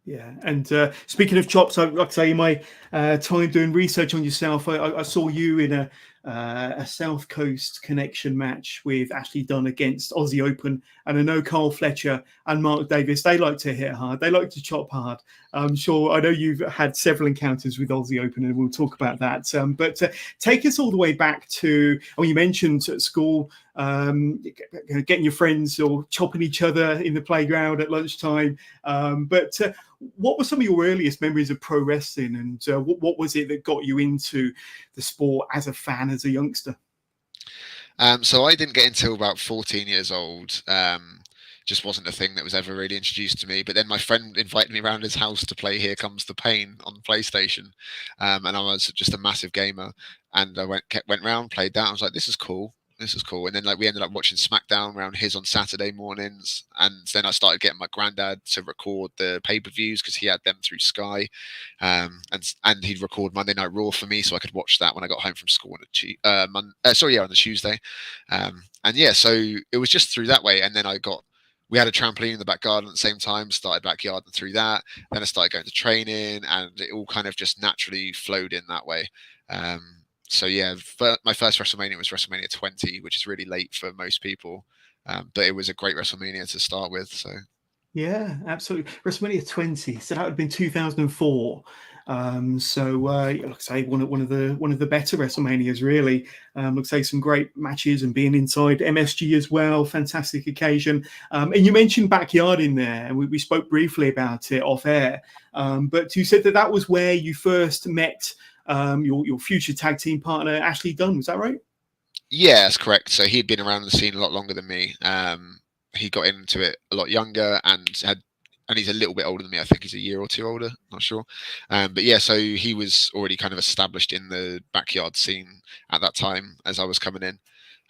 Speaker 1: Yeah. And speaking of chops, like I say, in my time doing research on yourself, I saw you in a South Coast connection match with Ashley Dunn against Aussie Open. And I know Carl Fletcher and Mark Davis, they like to hit hard. They like to chop hard. I'm sure, I know you've had several encounters with Aussie Open, and we'll talk about that. But take us all the way back to, you mentioned at school, getting your friends or chopping each other in the playground at lunchtime. But what were some of your earliest memories of pro wrestling, and what was it that got you into the sport as a fan, as a youngster?
Speaker 2: So I didn't get until about 14 years old. Just wasn't a thing that was ever really introduced to me. But then my friend invited me around his house to play Here Comes the Pain on PlayStation, and I was just a massive gamer. And I went round, played that. I was like, this is cool. And then like we ended up watching SmackDown around his on Saturday mornings, and then I started getting my granddad to record the pay-per-views because he had them through Sky, and he'd record Monday Night Raw for me so I could watch that when I got home from school on the Tuesday, and yeah, so it was just through that way. And then we had a trampoline in the back garden at the same time, started backyard and through that. Then I started going to training, and it all kind of just naturally flowed in that way. So yeah, my first WrestleMania was WrestleMania 20, which is really late for most people, but it was a great WrestleMania to start with. So
Speaker 1: yeah, absolutely. WrestleMania 20, so that would have been 2004. Like I say, one of the better WrestleManias, really. Like I say, some great matches and being inside MSG as well, fantastic occasion. And you mentioned backyard in there, and we spoke briefly about it off air. But you said that was where you first met your future tag team partner Ashley Dunn. Was that right?
Speaker 2: Yeah, that's correct. So he'd been around the scene a lot longer than me. He got into it a lot younger and he's a little bit older than me. I think he's a year or two older, not sure. But yeah, so he was already kind of established in the backyard scene at that time as I was coming in.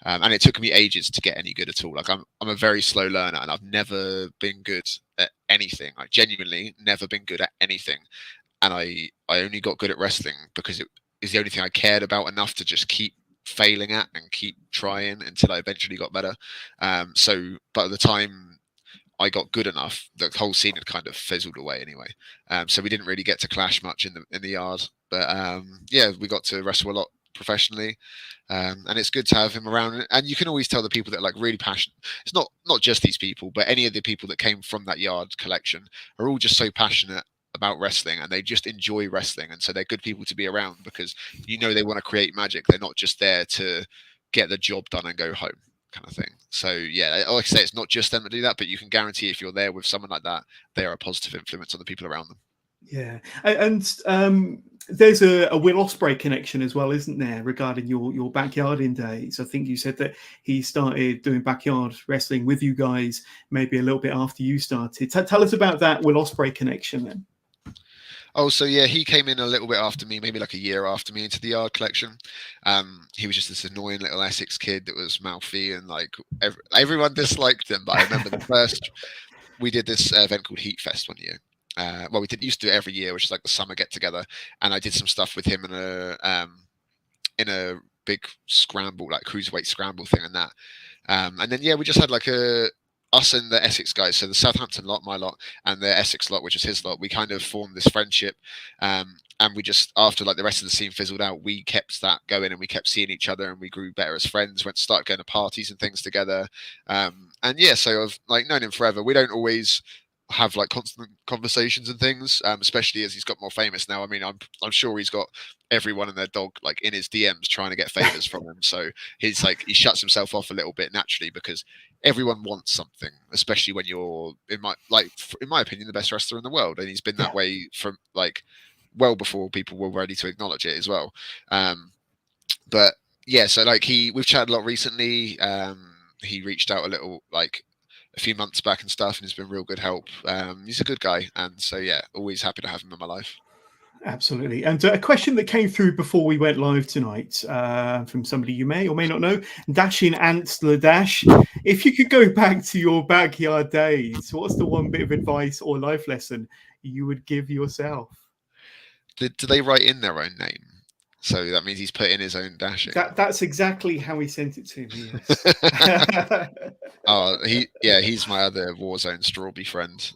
Speaker 2: And it took me ages to get any good at all. Like I'm a very slow learner, and I've never been good at anything. Like genuinely never been good at anything. And I only got good at wrestling because it is the only thing I cared about enough to just keep failing at and keep trying until I eventually got better. So by the time I got good enough, the whole scene had kind of fizzled away anyway. So we didn't really get to clash much in the yard. But yeah, we got to wrestle a lot professionally. And it's good to have him around. And you can always tell the people that are like really passionate. It's not just these people, but any of the people that came from that yard collection are all just so passionate about wrestling, and they just enjoy wrestling, and so they're good people to be around because they want to create magic. They're not just there to get the job done and go home kind of thing. So yeah, like I say, it's not just them to do that, but you can guarantee if you're there with someone like that, they are a positive influence on the people around them.
Speaker 1: Yeah, and there's a Will Ospreay connection as well, isn't there, regarding your backyarding days? I think you said that he started doing backyard wrestling with you guys maybe a little bit after you started. Tell us about that Will Ospreay connection then.
Speaker 2: Oh, so yeah, he came in a little bit after me, maybe like a year after me into the yard collection. He was just this annoying little Essex kid that was mouthy, and like everyone disliked him. But I remember we did this event called Heat Fest one year. We used to do it every year, which is like the summer get together, and I did some stuff with him in a big scramble, like cruiserweight scramble thing, and that. And then yeah, we just had like us and the Essex guys, so the Southampton lot, my lot, and the Essex lot, which is his lot, we kind of formed this friendship. And we just, after like the rest of the scene fizzled out, we kept that going, and we kept seeing each other, and we grew better as friends, started going to parties and things together. And yeah, so I've like known him forever. We don't always have like constant conversations and things, especially as he's got more famous now. I mean, I'm sure he's got everyone and their dog like in his DMs trying to get favors from him. So he's like, he shuts himself off a little bit naturally because everyone wants something, especially when you're in my opinion the best wrestler in the world, and he's been that way from like well before people were ready to acknowledge it as well. But yeah, so like we've chatted a lot recently. He reached out a little like a few months back and stuff, and he's been real good help. He's a good guy, and so yeah, always happy to have him in my life.
Speaker 1: Absolutely. And a question that came through before we went live tonight from somebody you may or may not know, Dashing Ants Dash. If you could go back to your backyard days, what's the one bit of advice or life lesson you would give yourself?
Speaker 2: Do they write in their own name? So that means he's put in his own dashing.
Speaker 1: That's exactly how he sent it to me. Yes.
Speaker 2: Oh, he's my other Warzone Strawberry friend.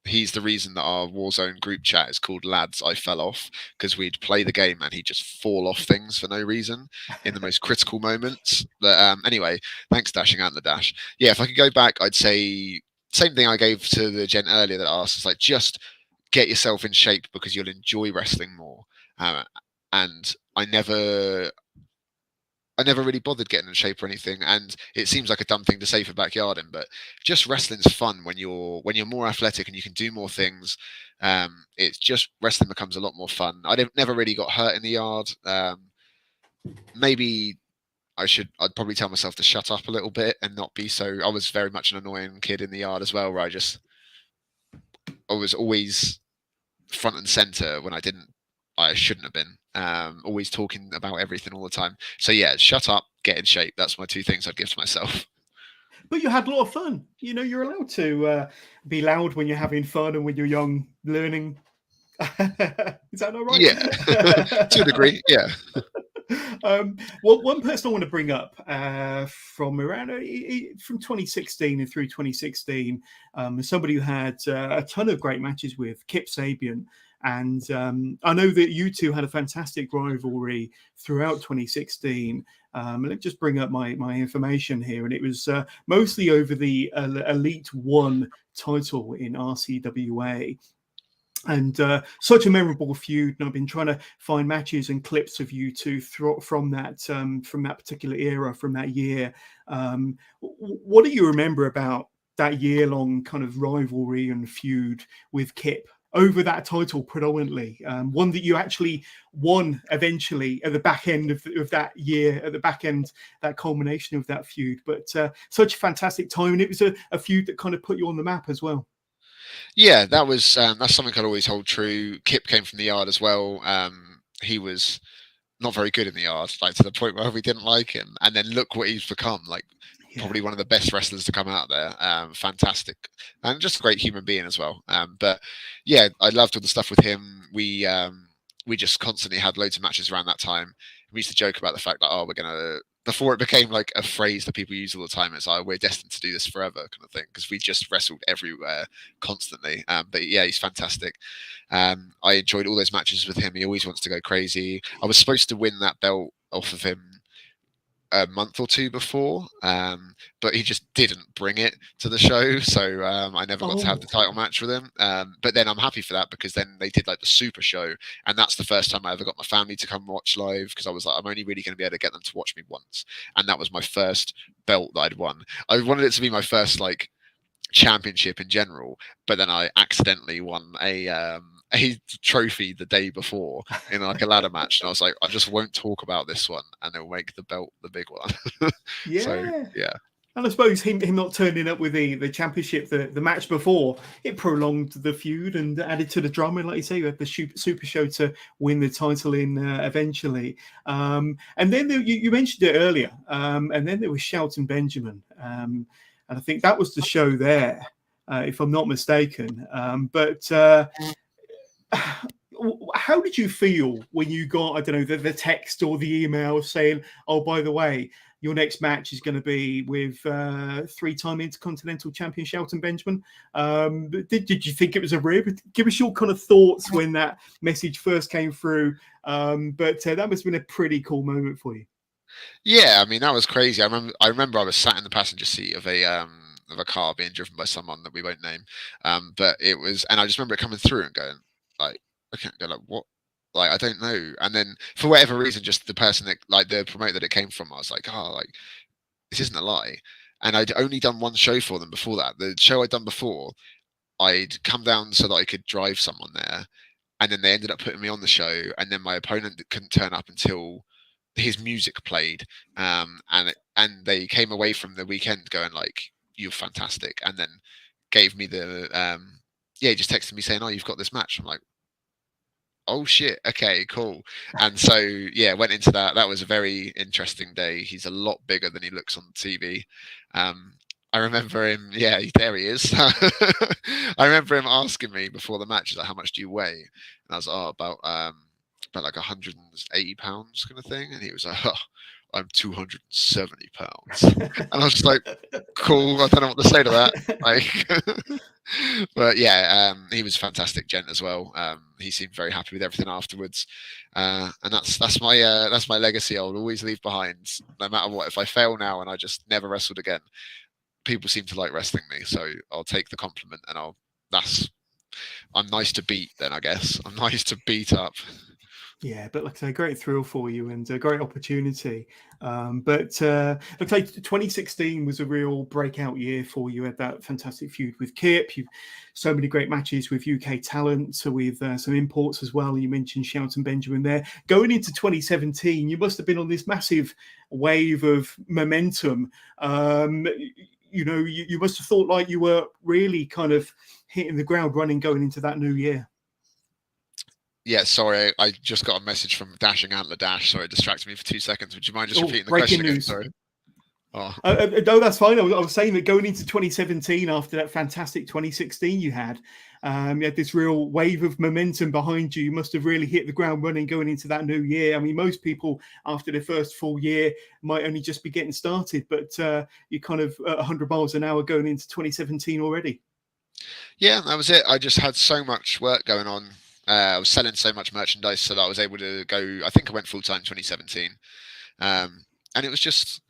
Speaker 2: He's the reason that our Warzone group chat is called Lads I Fell Off, because we'd play the game and he'd just fall off things for no reason in the most critical moments. But anyway, thanks Dashing Ant the Dash. Yeah, if I could go back, I'd say same thing I gave to the gent earlier that asked. It's like, just get yourself in shape because you'll enjoy wrestling more. And I never really bothered getting in shape or anything, and it seems like a dumb thing to say for backyarding, but just wrestling's fun when you're more athletic and you can do more things. It's just wrestling becomes a lot more fun. Never really got hurt in the yard. Maybe I'd probably tell myself to shut up a little bit and not be so. I was very much an annoying kid in the yard as well, where I was always front and center when I shouldn't have been. Always talking about everything all the time. So yeah, shut up, get in shape. That's my two things I'd give to myself.
Speaker 1: But you had a lot of fun. You know, you're allowed to be loud when you're having fun and when you're young, learning. Is that not right?
Speaker 2: Yeah, to a degree, yeah.
Speaker 1: Well, one person I want to bring up from around from 2016 and through 2016, somebody who had a ton of great matches with, Kip Sabian. And I know that you two had a fantastic rivalry throughout 2016. Let me just bring up my information here. And it was mostly over the Elite One title in RCWA. And such a memorable feud. And I've been trying to find matches and clips of you two from that particular era, from that year. What do you remember about that year-long kind of rivalry and feud with Kip over that title predominantly? One that you actually won eventually at the back end of that year, at the back end, that culmination of that feud. But such a fantastic time. And it was a feud that kind of put you on the map as well.
Speaker 2: Yeah, that's something I'd always hold true. Kip came from the yard as well. He was not very good in the yard, like to the point where we didn't like him. And then look what he's become, like probably one of the best wrestlers to come out there. Fantastic. And just a great human being as well. But yeah, I loved all the stuff with him. We just constantly had loads of matches around that time. We used to joke about the fact that, we're going to, before it became like a phrase that people use all the time, it's like, we're destined to do this forever kind of thing, because we just wrestled everywhere constantly. But yeah, he's fantastic. I enjoyed all those matches with him. He always wants to go crazy. I was supposed to win that belt off of him a month or two before, but he just didn't bring it to the show, so I never got to have the title match with him. But then I'm happy for that, because then they did like the super show, and that's the first time I ever got my family to come watch live, because I was like, I'm only really going to be able to get them to watch me once, and that was my first belt that I'd won. I wanted it to be my first like championship in general, but then I accidentally won a trophy the day before in like a ladder match, and I was like, I just won't talk about this one, and they'll make the belt the big one.
Speaker 1: Yeah.
Speaker 2: So, yeah.
Speaker 1: And I suppose him not turning up with the championship the match before, it prolonged the feud and added to the drama. Like you say, you had the super show to win the title in eventually. And then you mentioned it earlier, and then there was Shelton Benjamin, and I think that was the show there, if I'm not mistaken. But how did you feel when you got, I don't know, the text or the email saying, oh, by the way, your next match is going to be with three-time Intercontinental Champion Shelton Benjamin? Did you think it was a rib? Give us your kind of thoughts when that message first came through. But that must have been a pretty cool moment for you.
Speaker 2: Yeah, I mean, that was crazy. I remember I was sat in the passenger seat of a of a car being driven by someone that we won't name. But it was, and I just remember it coming through and going like, okay, go like what? Like I don't know. And then for whatever reason, just the person that like the promoter that it came from, I was like, oh, like this isn't a lie. And I'd only done one show for them before that. The show I'd done before, I'd come down so that I could drive someone there, and then they ended up putting me on the show, and then my opponent couldn't turn up until his music played, and they came away from the weekend going like, "You're fantastic," and then gave me the yeah, just texted me saying, "Oh, you've got this match." I'm like, "Oh shit, okay, cool." And so yeah, went into that. That was a very interesting day. He's a lot bigger than he looks on TV. I remember him. Yeah, there he is. I remember him asking me before the match, he's like, "How much do you weigh?" And I was like, "Oh, about like 180 pounds kind of thing." And he was like, "Oh, I'm 270 pounds." And I was just like, "Cool." I don't know what to say to that. Like, but yeah, he was a fantastic gent as well. He seemed very happy with everything afterwards, and that's my legacy. I'll always leave behind, no matter what. If I fail now and I just never wrestled again, people seem to like wrestling me, so I'll take the compliment, and I'm nice to beat. Then I guess I'm nice to beat up.
Speaker 1: Yeah, but like I say, great thrill for you and a great opportunity. But like I say, 2016 was a real breakout year for you. You had that fantastic feud with Kip. You've so many great matches with UK talent, so with some imports as well. You mentioned Shelton Benjamin there. Going into 2017, you must have been on this massive wave of momentum. You know, you must have thought like you were really kind of hitting the ground running going into that new year.
Speaker 2: Yeah, sorry, I just got a message from Dashing Antler Dash. Sorry, it distracted me for 2 seconds. Would you mind just repeating the question again? Sorry.
Speaker 1: Oh. No, that's fine. I was saying that going into 2017, after that fantastic 2016 you had this real wave of momentum behind you. You must have really hit the ground running going into that new year. I mean, most people after their first full year might only just be getting started, but you're kind of 100 miles an hour going into 2017 already.
Speaker 2: Yeah, that was it. I just had so much work going on. I was selling so much merchandise so that I was able to go. I think I went full time 2017, and it was just,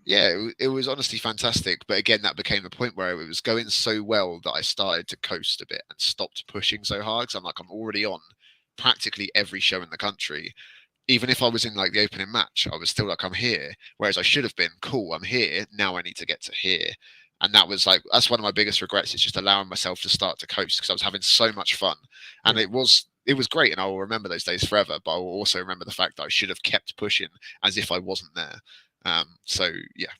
Speaker 2: yeah, it was honestly fantastic. But again, that became the point where it was going so well that I started to coast a bit and stopped pushing so hard. Because I'm already on practically every show in the country. Even if I was in like the opening match, I was still like, I'm here. Whereas I should have been, cool, I'm here. Now I need to get to here. And that's one of my biggest regrets, is just allowing myself to start to coast, because I was having so much fun. And it was great, and I will remember those days forever, but I will also remember the fact that I should have kept pushing as if I wasn't there. So yeah.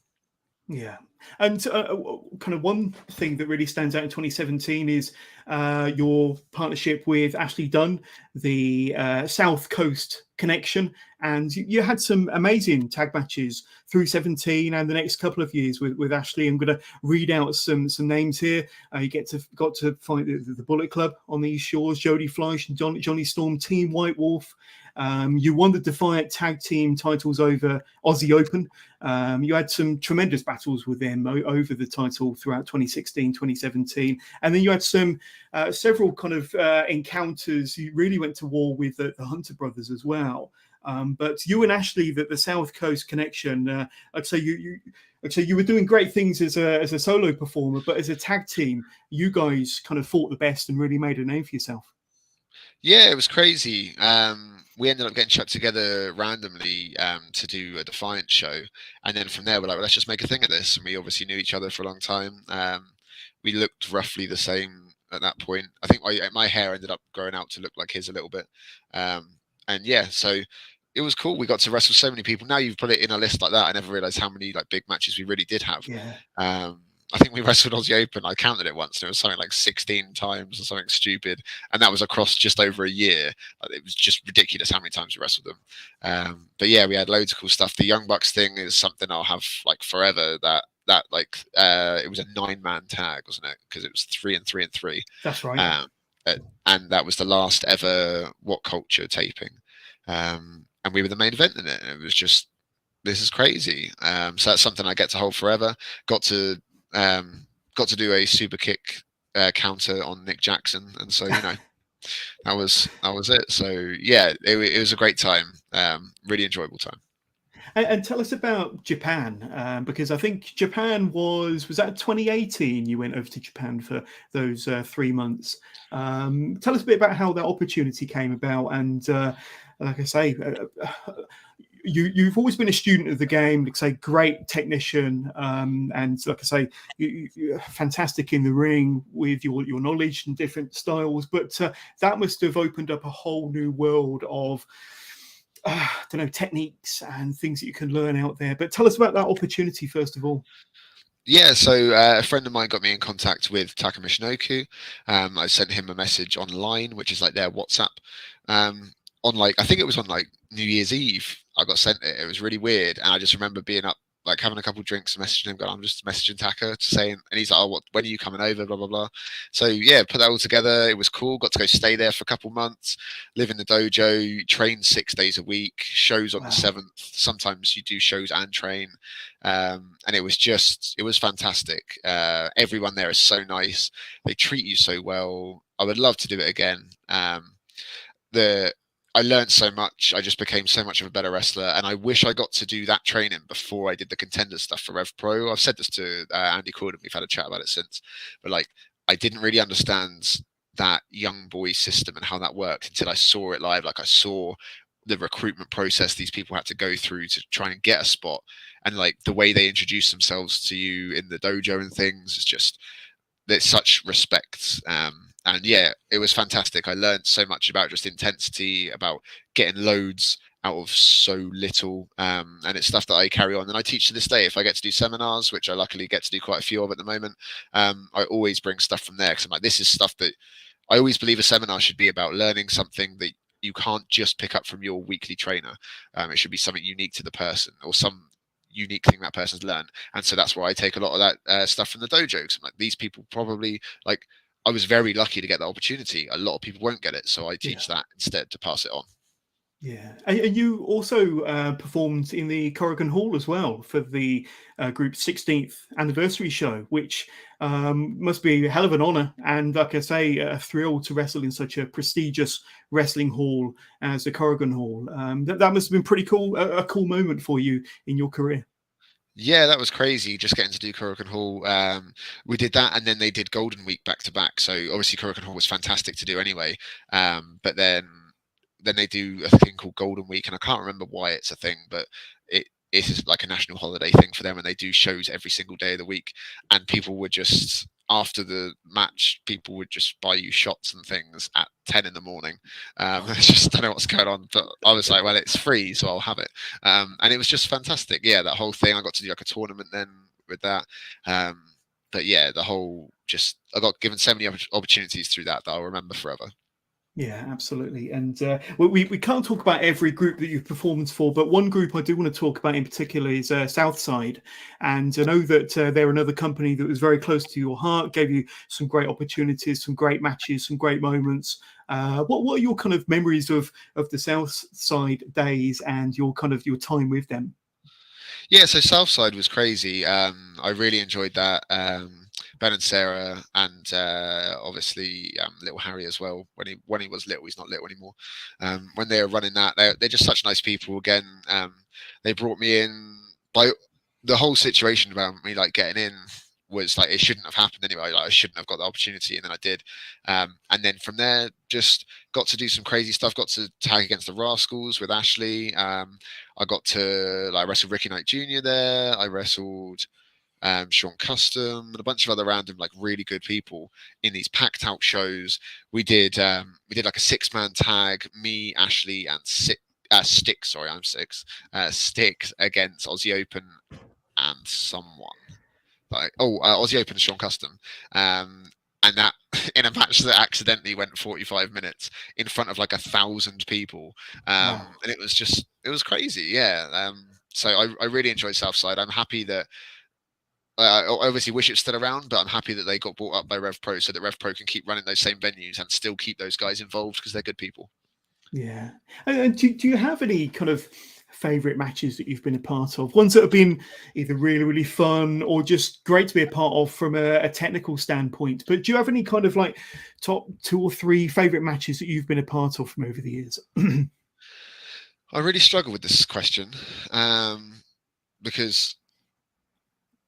Speaker 1: Yeah. And kind of one thing that really stands out in 2017 is your partnership with Ashley Dunn, the South Coast connection. And you had some amazing tag matches through 17 and the next couple of years with Ashley. I'm going to read out some names here. You got to fight the Bullet Club on these shores, Jody Fleisch and Johnny Storm, Team White Wolf. You won the Defiant tag team titles over Aussie Open. You had some tremendous battles with them over the title throughout 2016, 2017. And then you had some several kind of encounters. You really went to war with the Hunter brothers as well. But you and Ashley, the South Coast connection, I'd say you were doing great things as a solo performer, but as a tag team, you guys kind of fought the best and really made a name for yourself.
Speaker 2: Yeah, it was crazy. We ended up getting chucked together randomly to do a Defiant show, and then from there we're like, well, let's just make a thing of this. And we obviously knew each other for a long time. We looked roughly the same at that point. I think my hair ended up growing out to look like his a little bit, and yeah, so it was cool. We got to wrestle so many people. Now you've put it in a list like that, I never realized how many like big matches we really did have.
Speaker 1: Yeah.
Speaker 2: I think we wrestled Aussie Open. I counted it once, and it was something like 16 times or something stupid, and that was across just over a year. It was just ridiculous how many times we wrestled them. But yeah, we had loads of cool stuff. The Young Bucks thing is something I'll have like forever. That it was a 9-man tag, wasn't it? Because it was 3 and 3 and 3.
Speaker 1: That's right.
Speaker 2: And that was the last ever What Culture taping, and we were the main event in it. And it was just, this is crazy. So that's something I get to hold forever. Got to do a super kick counter on Nick Jackson, and so that was it. So yeah, it was a great time, really enjoyable time.
Speaker 1: And tell us about Japan, because I think Japan was that 2018 you went over to Japan for those 3 months. Tell us a bit about how that opportunity came about. And like I say, you've always been a student of the game, like I say, great technician, and like I say, you're fantastic in the ring with your knowledge and different styles. But that must have opened up a whole new world of I don't know, techniques and things that you can learn out there. But tell us about that opportunity first of all.
Speaker 2: Yeah, so a friend of mine got me in contact with Taka Michinoku. I sent him a message online, which is like their WhatsApp. On like, I think it was on like New Year's Eve. I got sent it. It was really weird, and I just remember being up, like having a couple of drinks, and messaging him, going, "I'm just messaging Taka, saying," and he's like, "Oh, when are you coming over?" Blah blah blah. So yeah, put that all together. It was cool. Got to go stay there for a couple months, live in the dojo, train 6 days a week, shows on the 7th. Sometimes you do shows and train. And it was fantastic. Everyone there is so nice. They treat you so well. I would love to do it again. I learned so much. I just became so much of a better wrestler, and I wish I got to do that training before I did the contender stuff for Rev Pro. I've said this to Andy Corden. We've had a chat about it since, but like I didn't really understand that young boy system and how that worked until I saw it live. Like I saw the recruitment process these people had to go through to try and get a spot, and like the way they introduce themselves to you in the dojo and things is just, there's such respect. And yeah, it was fantastic. I learned so much about just intensity, about getting loads out of so little, and it's stuff that I carry on and I teach to this day. If I get to do seminars, which I luckily get to do quite a few of at the moment, I always bring stuff from there, because I'm like, this is stuff that I always believe a seminar should be about, learning something that you can't just pick up from your weekly trainer. It should be something unique to the person, or some unique thing that person's learned. And so that's why I take a lot of that stuff from the dojos. I'm like, these people probably, like, I was very lucky to get that opportunity. A lot of people won't get it, so I teach that instead to pass it on.
Speaker 1: Yeah, and you also performed in the Corrigan Hall as well for the group's 16th anniversary show, which must be a hell of an honour, and like I say, a thrill to wrestle in such a prestigious wrestling hall as the Corrigan Hall. That must have been pretty cool, a cool moment for you in your career.
Speaker 2: Yeah, that was crazy, just getting to do Corrigan Hall. We did that, and then they did Golden Week back to back. So obviously Corrigan Hall was fantastic to do anyway. But then they do a thing called Golden Week, and I can't remember why it's a thing, but it is like a national holiday thing for them, and they do shows every single day of the week. And people would just, after the match, people would just buy you shots and things at 10 in the morning. I just don't know what's going on, but I was like, well, it's free, so I'll have it. And it was just fantastic. Yeah, that whole thing. I got to do like a tournament then with that. But yeah, the whole, just, I got given so many opportunities through that I'll remember forever.
Speaker 1: Yeah, absolutely. And we can't talk about every group that you've performed for, but one group I do want to talk about in particular is Southside. And I know that they're another company that was very close to your heart, gave you some great opportunities, some great matches, some great moments. What are your kind of memories of the Southside days and your time with them?
Speaker 2: Yeah, so Southside was crazy. I really enjoyed that. Ben and Sarah, and obviously little Harry as well. When he was little, he's not little anymore. When they were running that, they're just such nice people. Again, they brought me in. By the whole situation about me like getting in was like, it shouldn't have happened anyway. Like, I shouldn't have got the opportunity, and then I did. And then from there, just got to do some crazy stuff. Got to tag against the Rascals with Ashley. I got to like wrestle Ricky Knight Jr. there. I wrestled Sean Custom and a bunch of other random like really good people in these packed out shows. We did like a 6-man tag, me, Ashley, and Sixx. Sorry, I'm Sixx. Sixx against Aussie Open and someone. Like Aussie Open and Sean Custom. And that in a match that accidentally went 45 minutes in front of like 1,000 people.
Speaker 1: Wow.
Speaker 2: And it was crazy. Yeah. So I really enjoyed Southside. I'm happy that I obviously wish it's still around, but I'm happy that they got bought up by Rev Pro, so that Rev Pro can keep running those same venues and still keep those guys involved, because they're good people.
Speaker 1: Yeah. And do you have any kind of favorite matches that you've been a part of? Ones that have been either really, really fun or just great to be a part of from a technical standpoint. But do you have any kind of like top 2 or 3 favorite matches that you've been a part of from over the years?
Speaker 2: I really struggle with this question because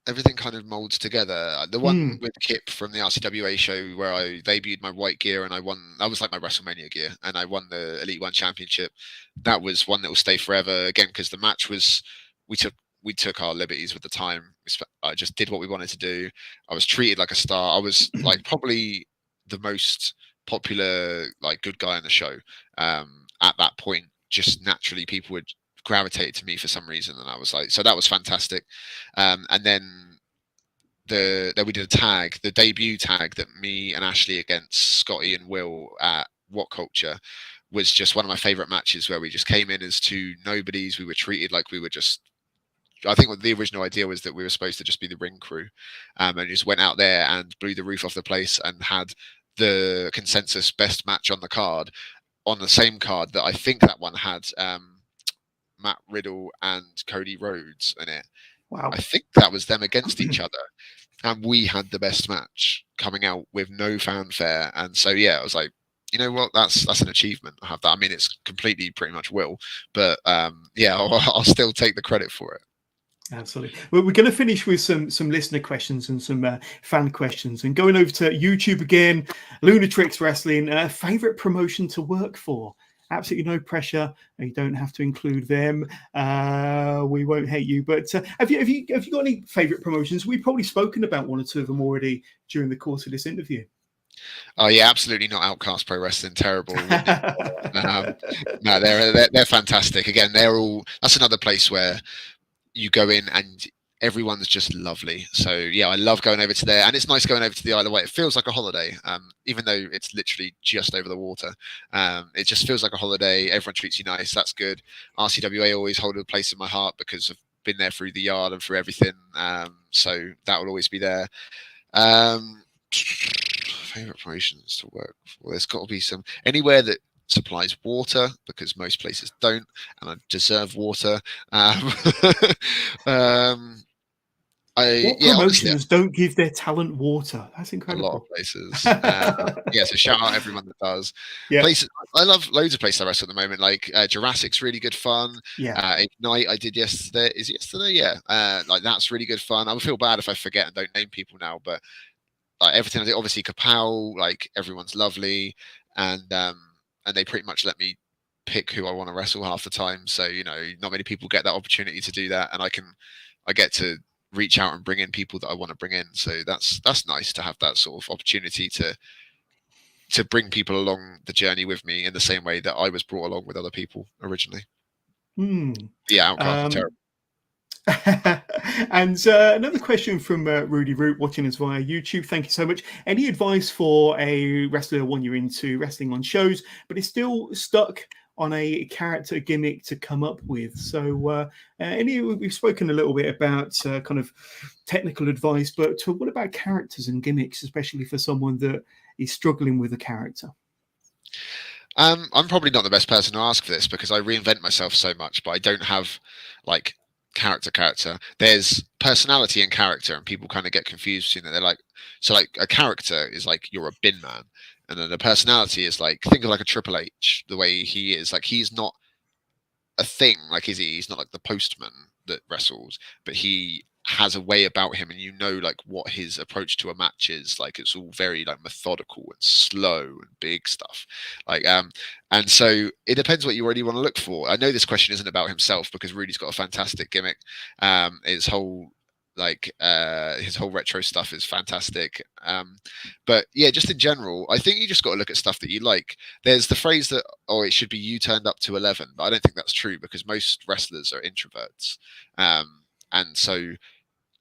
Speaker 2: everything kind of molds together. The one with Kip from the RCWA show where I debuted my white gear and I won, that was like my WrestleMania gear, and I won the Elite One Championship. That was one that will stay forever, again, because the match was, we took our liberties with the time. I just did what we wanted to do. I was treated like a star. I was like probably the most popular, like, good guy on the show at that point. Just naturally, people would gravitate to me for some reason, and I was like, so that was fantastic. And then we did a tag, the debut tag that me and Ashley against Scotty and Will at What Culture was just one of my favorite matches, where we just came in as two nobodies. We were treated like we were just, I think what the original idea was that we were supposed to just be the ring crew, and just went out there and blew the roof off the place and had the consensus best match on the card, on the same card that I think that one had Matt Riddle and Cody Rhodes in it.
Speaker 1: Wow.
Speaker 2: I think that was them against each other, and we had the best match coming out with no fanfare. And so, yeah, I was like, you know what, that's an achievement. I have that. I mean, it's completely pretty much Will, but yeah, I'll still take the credit for it.
Speaker 1: Absolutely. Well, we're going to finish with some listener questions and some fan questions, and going over to YouTube again. Lunatrix Wrestling, favorite promotion to work for? Absolutely no pressure. You don't have to include them. We won't hate you. But have you got any favorite promotions? We've probably spoken about one or two of them already during the course of this interview.
Speaker 2: Oh yeah, absolutely not. Outcast Pro Wrestling, terrible. No, they're fantastic. Again, they're all. That's another place where you go in and everyone's just lovely. So yeah, I love going over to there, and it's nice going over to the Isle of Wight. It feels like a holiday, even though it's literally just over the water. It just feels like a holiday. Everyone treats you nice. That's good. RCWA always hold a place in my heart because I've been there through the yard and through everything. So that will always be there. Favorite promotions to work for? There's got to be some anywhere that supplies water, because most places don't, and I deserve water.
Speaker 1: What promotions don't give their talent water? That's incredible.
Speaker 2: A lot of places. Yeah, so shout out everyone that does.
Speaker 1: Yeah.
Speaker 2: Places, I love loads of places I wrestle at the moment. Like Jurassic's really good fun.
Speaker 1: Yeah.
Speaker 2: Ignite I did yesterday. Is it yesterday? Yeah. Like that's really good fun. I would feel bad if I forget and don't name people now, but like everything I did, obviously Kapow, like everyone's lovely, and they pretty much let me pick who I want to wrestle half the time. So, you know, not many people get that opportunity to do that, and I get to reach out and bring in people that I want to bring in. So that's nice to have that sort of opportunity to bring people along the journey with me in the same way that I was brought along with other people originally. Yeah, Outcast is terrible.
Speaker 1: And another question from Rudy Root, watching us via YouTube. Thank you so much. Any advice for a wrestler when you're into wrestling on shows, but is still stuck on a character gimmick to come up with? So we've spoken a little bit about kind of technical advice, but what about characters and gimmicks, especially for someone that is struggling with a character?
Speaker 2: I'm probably not the best person to ask for this because I reinvent myself so much, but I don't have like character. There's personality and character, and people kind of get confused between that. They're like, so like a character is like you're a bin man, and then the personality is like, think of like a Triple H, the way he is. Like he's not a thing, like he's not like the postman that wrestles, but he has a way about him, and you know like what his approach to a match is. Like it's all very like methodical and slow and big stuff. Like and so it depends what you really want to look for. I know this question isn't about himself because Rudy's got a fantastic gimmick. His whole retro stuff is fantastic. But yeah, just in general, I think you just got to look at stuff that you like. There's the phrase that, oh, it should be you turned up to 11, but I don't think that's true because most wrestlers are introverts. And so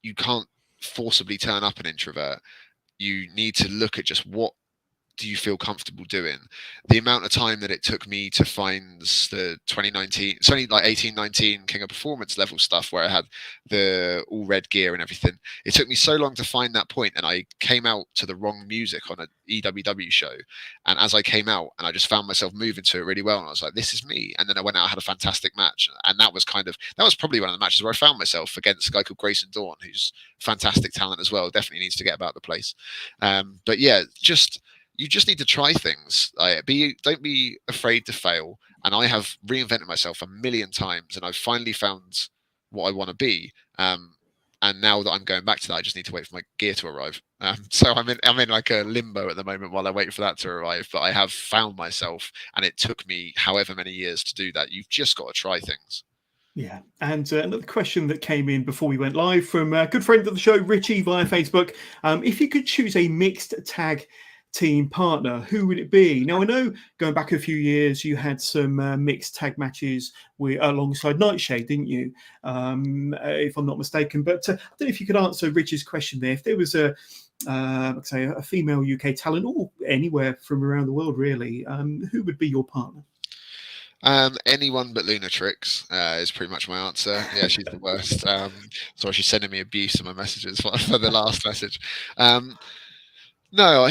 Speaker 2: you can't forcibly turn up an introvert. You need to look at just what do you feel comfortable doing. The amount of time that it took me to find the 2019, it's only like 18-19 King of Performance level stuff where I had the all red gear and everything. It took me so long to find that point, and I came out to the wrong music on an EWW show. And as I came out, and I just found myself moving to it really well, and I was like, this is me. And then I went out, had a fantastic match, and that was probably one of the matches where I found myself against a guy called Grayson Dawn, who's fantastic talent as well. Definitely needs to get about the place. But yeah, you just need to try things. Don't be afraid to fail. and I have reinvented myself a million times, and I've finally found what I want to be. And now that I'm going back to that, I just need to wait for my gear to arrive. So I'm in like a limbo at the moment while I wait for that to arrive. But I have found myself, and it took me however many years to do that. You've just got to try things.
Speaker 1: Yeah, and another question that came in before we went live from a good friend of the show, Richie, via Facebook. If you could choose a mixed tag team partner, who would it be? Now, I know going back a few years, you had some mixed tag matches alongside Nightshade, didn't you? If I'm not mistaken. But I don't know if you could answer Rich's question there. If there was say a female UK talent, or anywhere from around the world, really, who would be your partner?
Speaker 2: Anyone but Lunatrix is pretty much my answer. Yeah, she's the worst. Sorry, she's sending me abuse in my messages for the last message. No,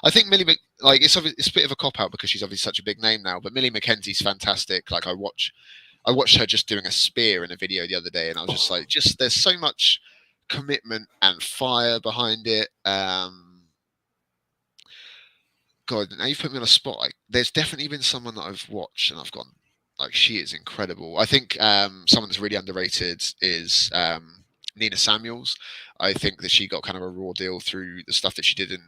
Speaker 2: I think Millie, like it's a bit of a cop out because she's obviously such a big name now. But Millie McKenzie's fantastic. Like I watched her just doing a spear in a video the other day, and I was just like, there's so much commitment and fire behind it. God, now you've put me on a spot. Like, there's definitely been someone that I've watched and I've gone, like, she is incredible. I think someone that's really underrated is Nina Samuels. I think that she got kind of a raw deal through the stuff that she did in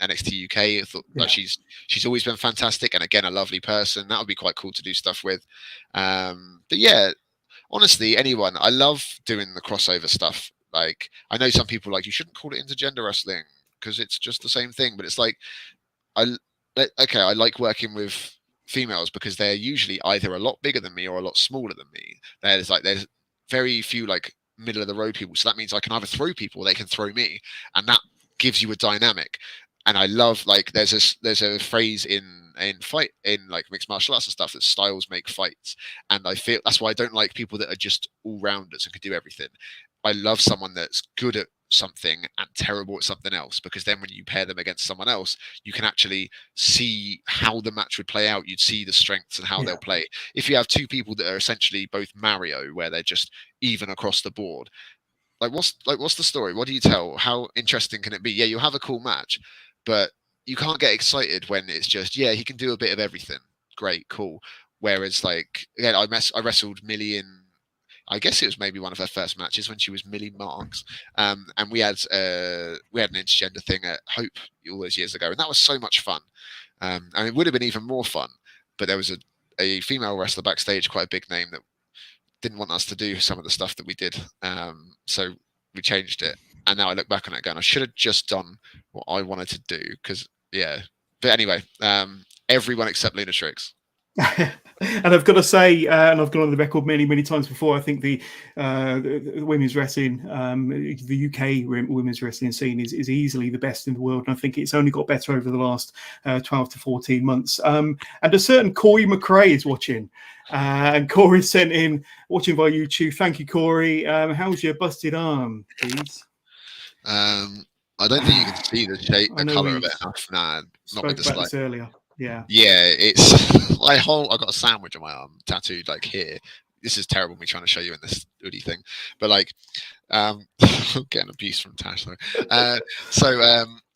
Speaker 2: NXT UK. I thought like she's always been fantastic, and again, a lovely person. That would be quite cool to do stuff with. But yeah, honestly, anyone. I love doing the crossover stuff. Like, I know some people like, you shouldn't call it intergender wrestling because it's just the same thing, but it's like, I like working with females because they're usually either a lot bigger than me or a lot smaller than me. There's very few like middle of the road people, so that means I can either throw people or they can throw me, and that gives you a dynamic. And I love, like, there's a phrase in fight, in like mixed martial arts and stuff, that styles make fights, and I feel that's why I don't like people that are just all rounders and can do everything. I love someone that's good at something and terrible at something else, because then when you pair them against someone else, you can actually see how the match would play out. You'd see the strengths and how they'll play. If you have two people that are essentially both Mario, where they're just even across the board, what's the story? What do you tell? How interesting can it be? Yeah, you'll have a cool match, but you can't get excited when it's just, he can do a bit of everything. Great, cool. Whereas, like, again, I wrestled Millie in, I guess it was maybe one of her first matches when she was Millie Marks, and we had an intergender thing at Hope all those years ago, and that was so much fun. And it would have been even more fun, but there was a female wrestler backstage, quite a big name, that didn't want us to do some of the stuff that we did, so we changed it. And now I look back on it going, I should have just done what I wanted to do, because but anyway, everyone except Lunatrix.
Speaker 1: And I've got to say, and I've gone on the record many times before, I think the women's wrestling, the UK women's wrestling scene is easily the best in the world, and I think it's only got better over the last 12 to 14 months. And a certain Corey McRae is watching, and Corey sent in, watching via YouTube. Thank you, Corey. How's your busted arm, please?
Speaker 2: I don't think you can see the shape, the colour of it enough. Nah, not with the slide.
Speaker 1: Earlier. Yeah,
Speaker 2: it's I got a sandwich on my arm tattooed, like, here. This is terrible, me trying to show you in this hoodie thing, but like, getting abuse from Tash though.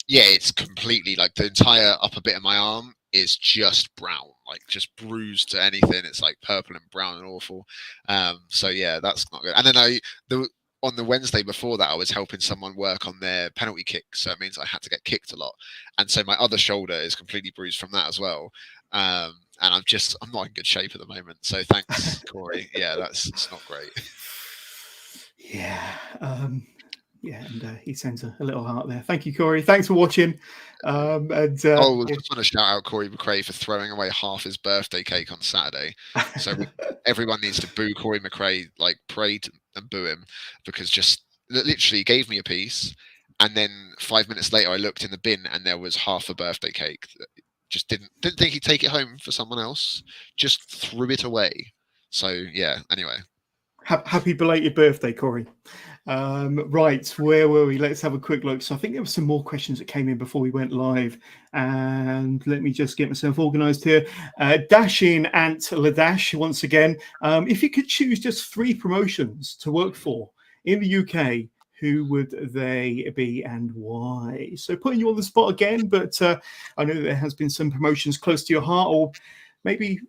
Speaker 2: It's completely, like, the entire upper bit of my arm is just brown, like, just bruised to anything. It's like purple and brown and awful. That's not good. And then on the Wednesday before that, I was helping someone work on their penalty kick, so it means I had to get kicked a lot, and so my other shoulder is completely bruised from that as well. And I'm not in good shape at the moment. So thanks, Corey. Yeah, it's not great.
Speaker 1: Yeah. And he sends a little heart there. Thank you, Corey. Thanks for watching. I just want
Speaker 2: to shout out Corey McRae for throwing away half his birthday cake on Saturday. So everyone needs to boo Corey McRae, like, pray and boo him, because just literally gave me a piece, and then 5 minutes later I looked in the bin and there was half a birthday cake. Just didn't think he'd take it home for someone else. Just threw it away. So yeah. Anyway.
Speaker 1: Happy belated birthday, Corey. Right, where were we? Let's have a quick look. So I think there were some more questions that came in before we went live, and let me just get myself organised here. Dashing Ant Ladash once again. If you could choose just 3 promotions to work for in the UK, who would they be and why? So putting you on the spot again, but I know there has been some promotions close to your heart, or maybe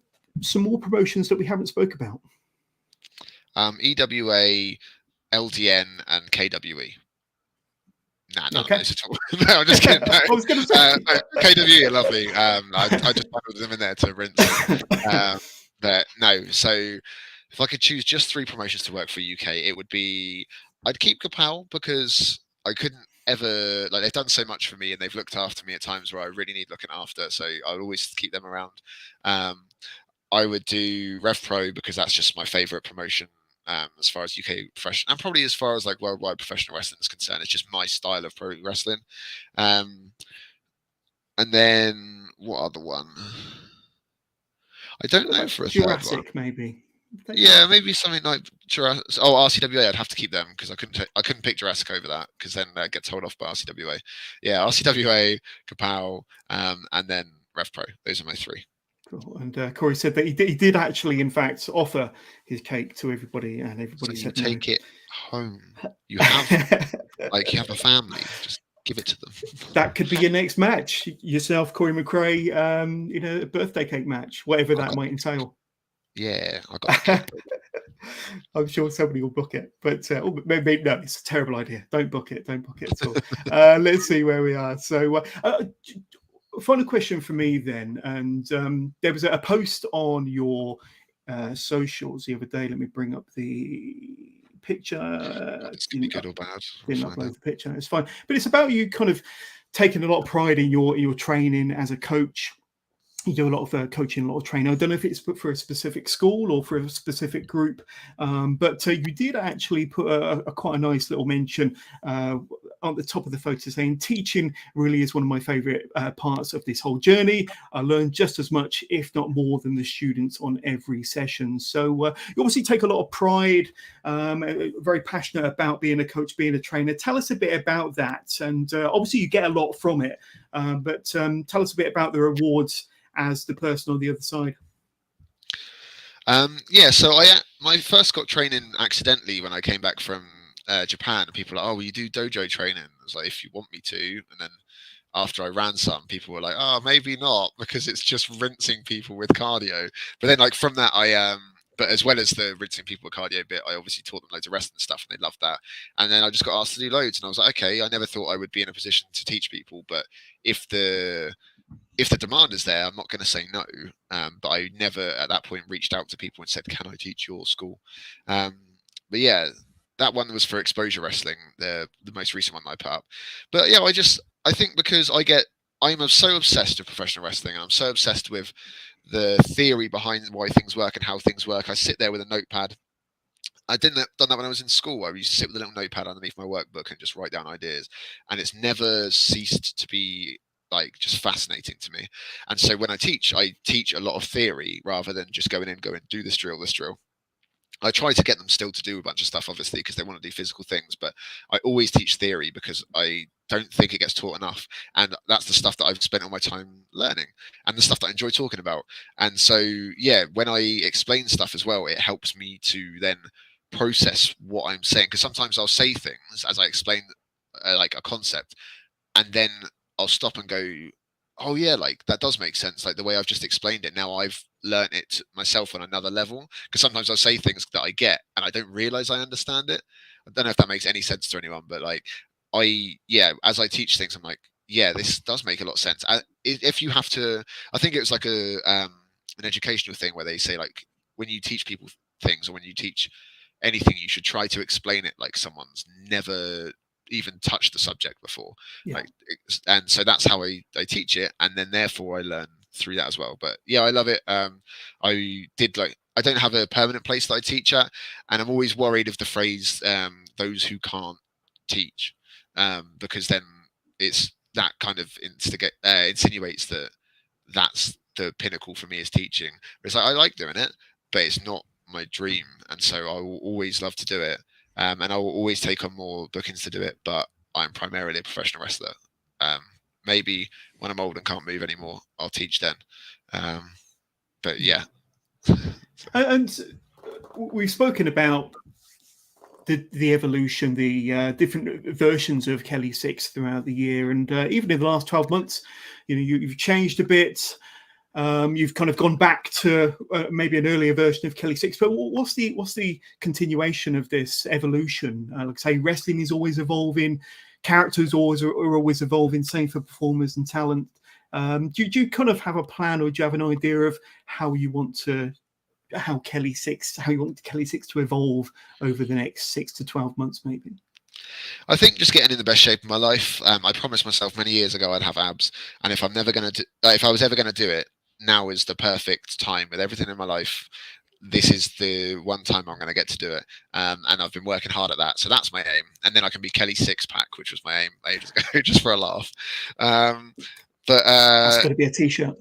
Speaker 1: some more promotions that we haven't spoke about.
Speaker 2: EWA, LDN, and KWE. Nah, none
Speaker 1: Okay.
Speaker 2: of those at all. No, I'm just kidding. No.
Speaker 1: I was going to say.
Speaker 2: KWE are lovely. I just bundled them in there to rinse them. But no, so if I could choose just 3 promotions to work for UK, it would be, I'd keep Kapow because I couldn't ever, like, they've done so much for me and they've looked after me at times where I really need looking after. So I would always keep them around. I would do Rev Pro because that's just my favorite promotion. As far as UK professional, and probably as far as like worldwide professional wrestling is concerned, it's just my style of pro wrestling. And then what other one? I don't know for a
Speaker 1: Jurassic,
Speaker 2: third one.
Speaker 1: maybe.
Speaker 2: Yeah, maybe something like Jurassic. Oh, RCWA, I'd have to keep them because I couldn't pick Jurassic over that because then that gets told off by RCWA. Yeah, RCWA, Kapow, and then Rev Pro. Those are my 3.
Speaker 1: Cool. And Corey said that he did actually, in fact, offer his cake to everybody, and everybody
Speaker 2: so
Speaker 1: said
Speaker 2: you
Speaker 1: no.
Speaker 2: take it home. You have like you have a family. Just give it to them.
Speaker 1: That could be your next match. Yourself, Corey McRae, a birthday cake match, whatever that might entail.
Speaker 2: Yeah, I got the cake.
Speaker 1: I'm sure somebody will book it, but maybe no, it's a terrible idea. Don't book it at all. Let's see where we are. So, final question for me then, and there was a post on your socials the other day. Let me bring up the picture.
Speaker 2: It's gonna be good or bad.
Speaker 1: Didn't upload the picture. It's fine, but it's about you kind of taking a lot of pride in your training as a coach. You do a lot of coaching, a lot of training. I don't know if it's for a specific school or for a specific group, but you did actually put quite a nice little mention on the top of the photo saying, teaching really is one of my favorite parts of this whole journey. I learn just as much, if not more, than the students on every session. So you obviously take a lot of pride, very passionate about being a coach, being a trainer. Tell us a bit about that. And obviously you get a lot from it, but tell us a bit about the rewards as the person on the other side.
Speaker 2: Yeah, so my first got training accidentally when I came back from Japan. People were like, oh, well, you do dojo training. I was like, if you want me to. And then after I ran some, people were like, oh, maybe not, because it's just rinsing people with cardio. But then like from that, but as well as the rinsing people with cardio bit, I obviously taught them loads of wrestling stuff and they loved that. And then I just got asked to do loads and I was like, okay, I never thought I would be in a position to teach people, but if the demand is there, I'm not going to say no. But I never at that point reached out to people and said, can I teach your school? But yeah, that one was for exposure wrestling, the most recent one that I put up. But yeah, I think because I'm so obsessed with professional wrestling and I'm so obsessed with the theory behind why things work and how things work. I sit there with a notepad. I done that when I was in school. I used to sit with a little notepad underneath my workbook and just write down ideas. And it's never ceased to be like just fascinating to me. And so when I teach a lot of theory rather than just going, do this drill. I try to get them still to do a bunch of stuff, obviously, because they want to do physical things, but I always teach theory because I don't think it gets taught enough. And that's the stuff that I've spent all my time learning and the stuff that I enjoy talking about. And so, yeah, when I explain stuff as well, it helps me to then process what I'm saying. Because sometimes I'll say things as I explain like a concept, and then I'll stop and go, oh yeah, like that does make sense. Like the way I've just explained it. Now I've learned it myself on another level. Because sometimes I'll say things that I get and I don't realize I understand it. I don't know if that makes any sense to anyone, but like as I teach things, I'm like, yeah, this does make a lot of sense. If you have to, I think it was like an educational thing where they say like when you teach people things or when you teach anything, you should try to explain it like someone's never even touched the subject before. Yeah. And so that's how I teach it, and then therefore I learn through that as well. But yeah, I love it. I don't have a permanent place that I teach at, and I'm always worried of the phrase those who can't teach, because then it's that kind of insinuates that that's the pinnacle for me as teaching. It's like I like doing it, but it's not my dream, and so I will always love to do it. And I will always take on more bookings to do it, but I'm primarily a professional wrestler. Maybe when I'm old and can't move anymore, I'll teach then. But yeah.
Speaker 1: And we've spoken about the evolution, the different versions of Kelly Sixx throughout the year, and even in the last 12 months, you've changed a bit. You've kind of gone back to maybe an earlier version of Kelly Sixx, but what's the continuation of this evolution? Like I say, wrestling is always evolving, characters are always evolving, same for performers and talent. Do you kind of have a plan, or do you have an idea of how you want Kelly Sixx to evolve over the next 6 to 12 months, maybe?
Speaker 2: I think just getting in the best shape of my life. I promised myself many years ago I'd have abs, and if I was ever going to do it, now is the perfect time with everything in my life. This is the one time I'm going to get to do it, and I've been working hard at that. So that's my aim, and then I can be Kelly Sixx Pack, which was my aim ages ago, just for a laugh. But
Speaker 1: that's going to be a t-shirt.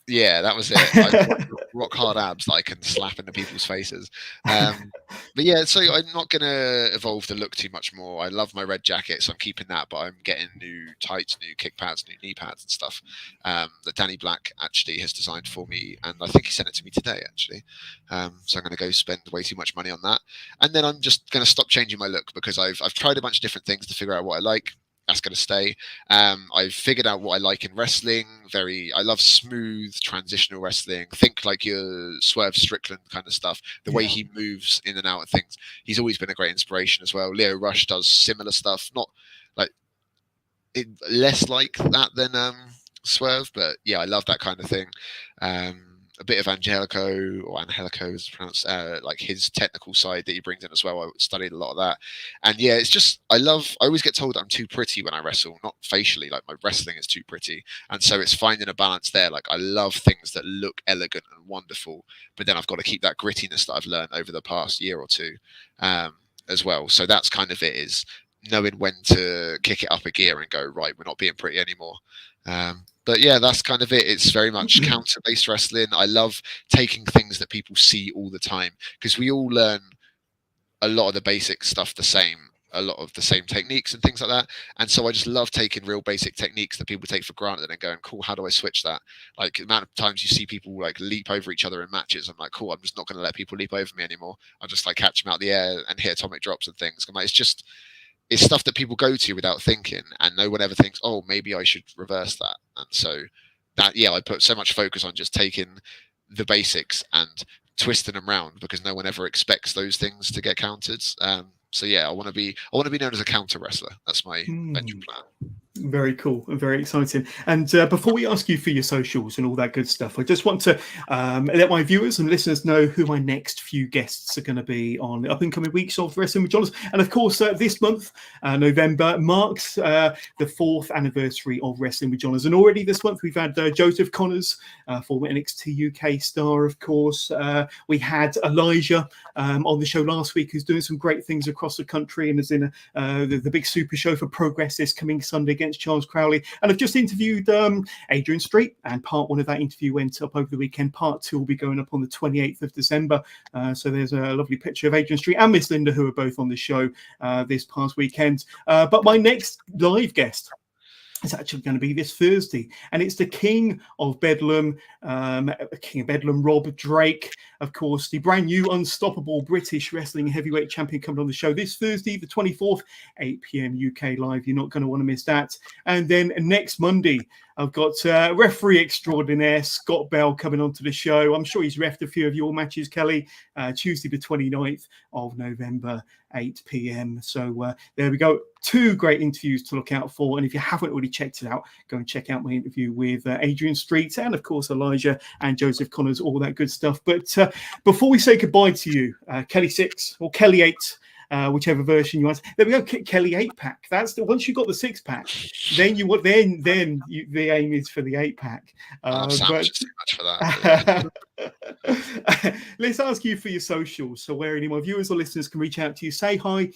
Speaker 2: Yeah, that was it. I rock hard abs that I can slap into people's faces. But yeah, so I'm not going to evolve the look too much more. I love my red jacket, so I'm keeping that, but I'm getting new tights, new kick pads, new knee pads and stuff that Danny Black actually has designed for me. And I think he sent it to me today, actually. So I'm going to go spend way too much money on that. And then I'm just going to stop changing my look, because I've tried a bunch of different things to figure out what I like. That's going to stay. I've figured out what I like in wrestling. I love smooth transitional wrestling. Think like your Swerve Strickland kind of stuff. The way he moves in and out of things. He's always been a great inspiration as well. Leo Rush does similar stuff. Not like less like that than Swerve, but yeah, I love that kind of thing. A bit of Angelico, or Angelico is pronounced, like his technical side that he brings in as well. I studied a lot of that. And yeah, it's just, I always get told that I'm too pretty when I wrestle, not facially, like my wrestling is too pretty. And so it's finding a balance there. Like I love things that look elegant and wonderful, but then I've got to keep that grittiness that I've learned over the past year or two as well. So that's kind of it, is knowing when to kick it up a gear and go, right, we're not being pretty anymore. But yeah, that's kind of it. It's very much counter-based wrestling. I love taking things that people see all the time, because we all learn a lot of the basic stuff the same, a lot of the same techniques and things like that. And so I just love taking real basic techniques that people take for granted and going, cool, how do I switch that? Like the amount of times you see people like leap over each other in matches, I'm like, cool, I'm just not going to let people leap over me anymore. I'll just like catch them out the air and hit atomic drops and things. I'm like, it's stuff that people go to without thinking, and no one ever thinks, oh, maybe I should reverse that. And so that, yeah, I put so much focus on just taking the basics and twisting them around, because no one ever expects those things to get countered. So yeah, I want to be known as a counter wrestler. That's my eventual plan.
Speaker 1: Very cool and very exciting. And before we ask you for your socials and all that good stuff, I just want to let my viewers and listeners know who my next few guests are going to be on the up-and-coming weeks of Wrestling with Johners. And of course, this month, November, marks the 4th anniversary of Wrestling with Johners. And already this month, we've had Joseph Connors, former NXT UK star, of course. We had Elijah on the show last week, who's doing some great things across the country and is in the big super show for Progress this coming Sunday against Charles Crowley. And I've just interviewed Adrian Street, and part 1 of that interview went up over the weekend. Part 2 will be going up on the 28th of December. So there's a lovely picture of Adrian Street and Miss Linda, who are both on the show this past weekend. But my next live guest is actually going to be this Thursday, and it's the King of Bedlam, Rob Drake, of course, the brand new unstoppable British wrestling heavyweight champion, coming on the show this Thursday, the 24th, 8 p.m. UK live. You're not going to want to miss that. And then next Monday, I've got referee extraordinaire Scott Bell coming onto the show. I'm sure he's refed a few of your matches, Kelly. Tuesday, the 29th of November, 8 p.m. So there we go. 2 great interviews to look out for. And if you haven't already checked it out, go and check out my interview with Adrian Street and, of course, Elijah and Joseph Connors, all that good stuff. But before we say goodbye to you, Kelly Sixx or Kelly 8, whichever version you want. There we go, Kelly 8-pack. That's once you've got the 6-pack, then the aim is for the 8-pack.
Speaker 2: Too much for that.
Speaker 1: Let's ask you for your socials, so where any of my viewers or listeners can reach out to you, say hi,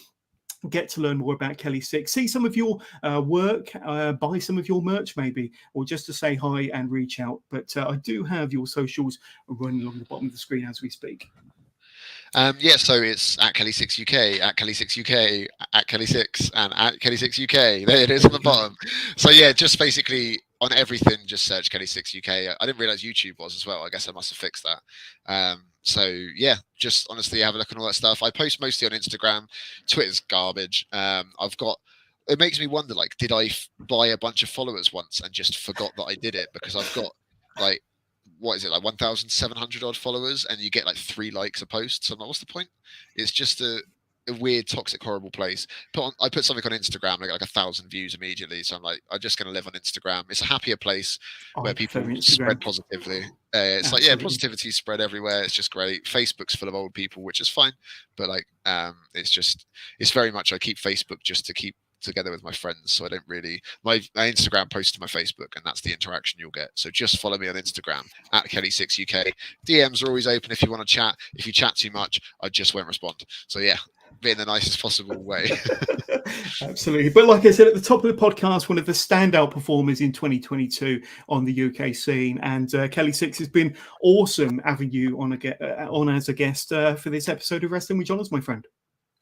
Speaker 1: get to learn more about Kelly Sixx, see some of your work, buy some of your merch maybe, or just to say hi and reach out. But I do have your socials running along the bottom of the screen as we speak.
Speaker 2: So it's at Kelly Sixx UK, at Kelly Sixx UK, at Kelly Sixx, and at Kelly Sixx UK. There it is on the bottom. So yeah, just basically on everything, just search Kelly Sixx UK. I didn't realize YouTube was as well. I guess I must have fixed that. So yeah, just honestly have a look at all that stuff. I post mostly on Instagram. Twitter's garbage. It makes me wonder, like, did I buy a bunch of followers once and just forgot that I did it? Because I've got like what is it, like 1,700 odd followers, and you get like 3 likes a post. So I'm like, what's the point? It's just a weird, toxic, horrible place. I put something on Instagram, I get like 1,000 views immediately. So I'm like, I'm just going to live on Instagram. It's a happier place where people spread positively. It's like, yeah, positivity spread everywhere. It's just great. Facebook's full of old people, which is fine. But like, it's very much, I keep Facebook just to keep together with my friends. So I don't really, my Instagram posts to my Facebook, and that's the interaction you'll get. So just follow me on Instagram at Kelly6 UK. DMs are always open if you want to chat. If you chat too much, I just won't respond. So yeah, be in the nicest possible way.
Speaker 1: Absolutely. But like I said at the top of the podcast, one of the standout performers in 2022 on the UK scene, and Kelly6 has been awesome having you on as a guest for this episode of Wrestling with Johners, my friend.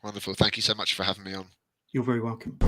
Speaker 2: Wonderful. Thank you so much for having me on.
Speaker 1: You're very welcome.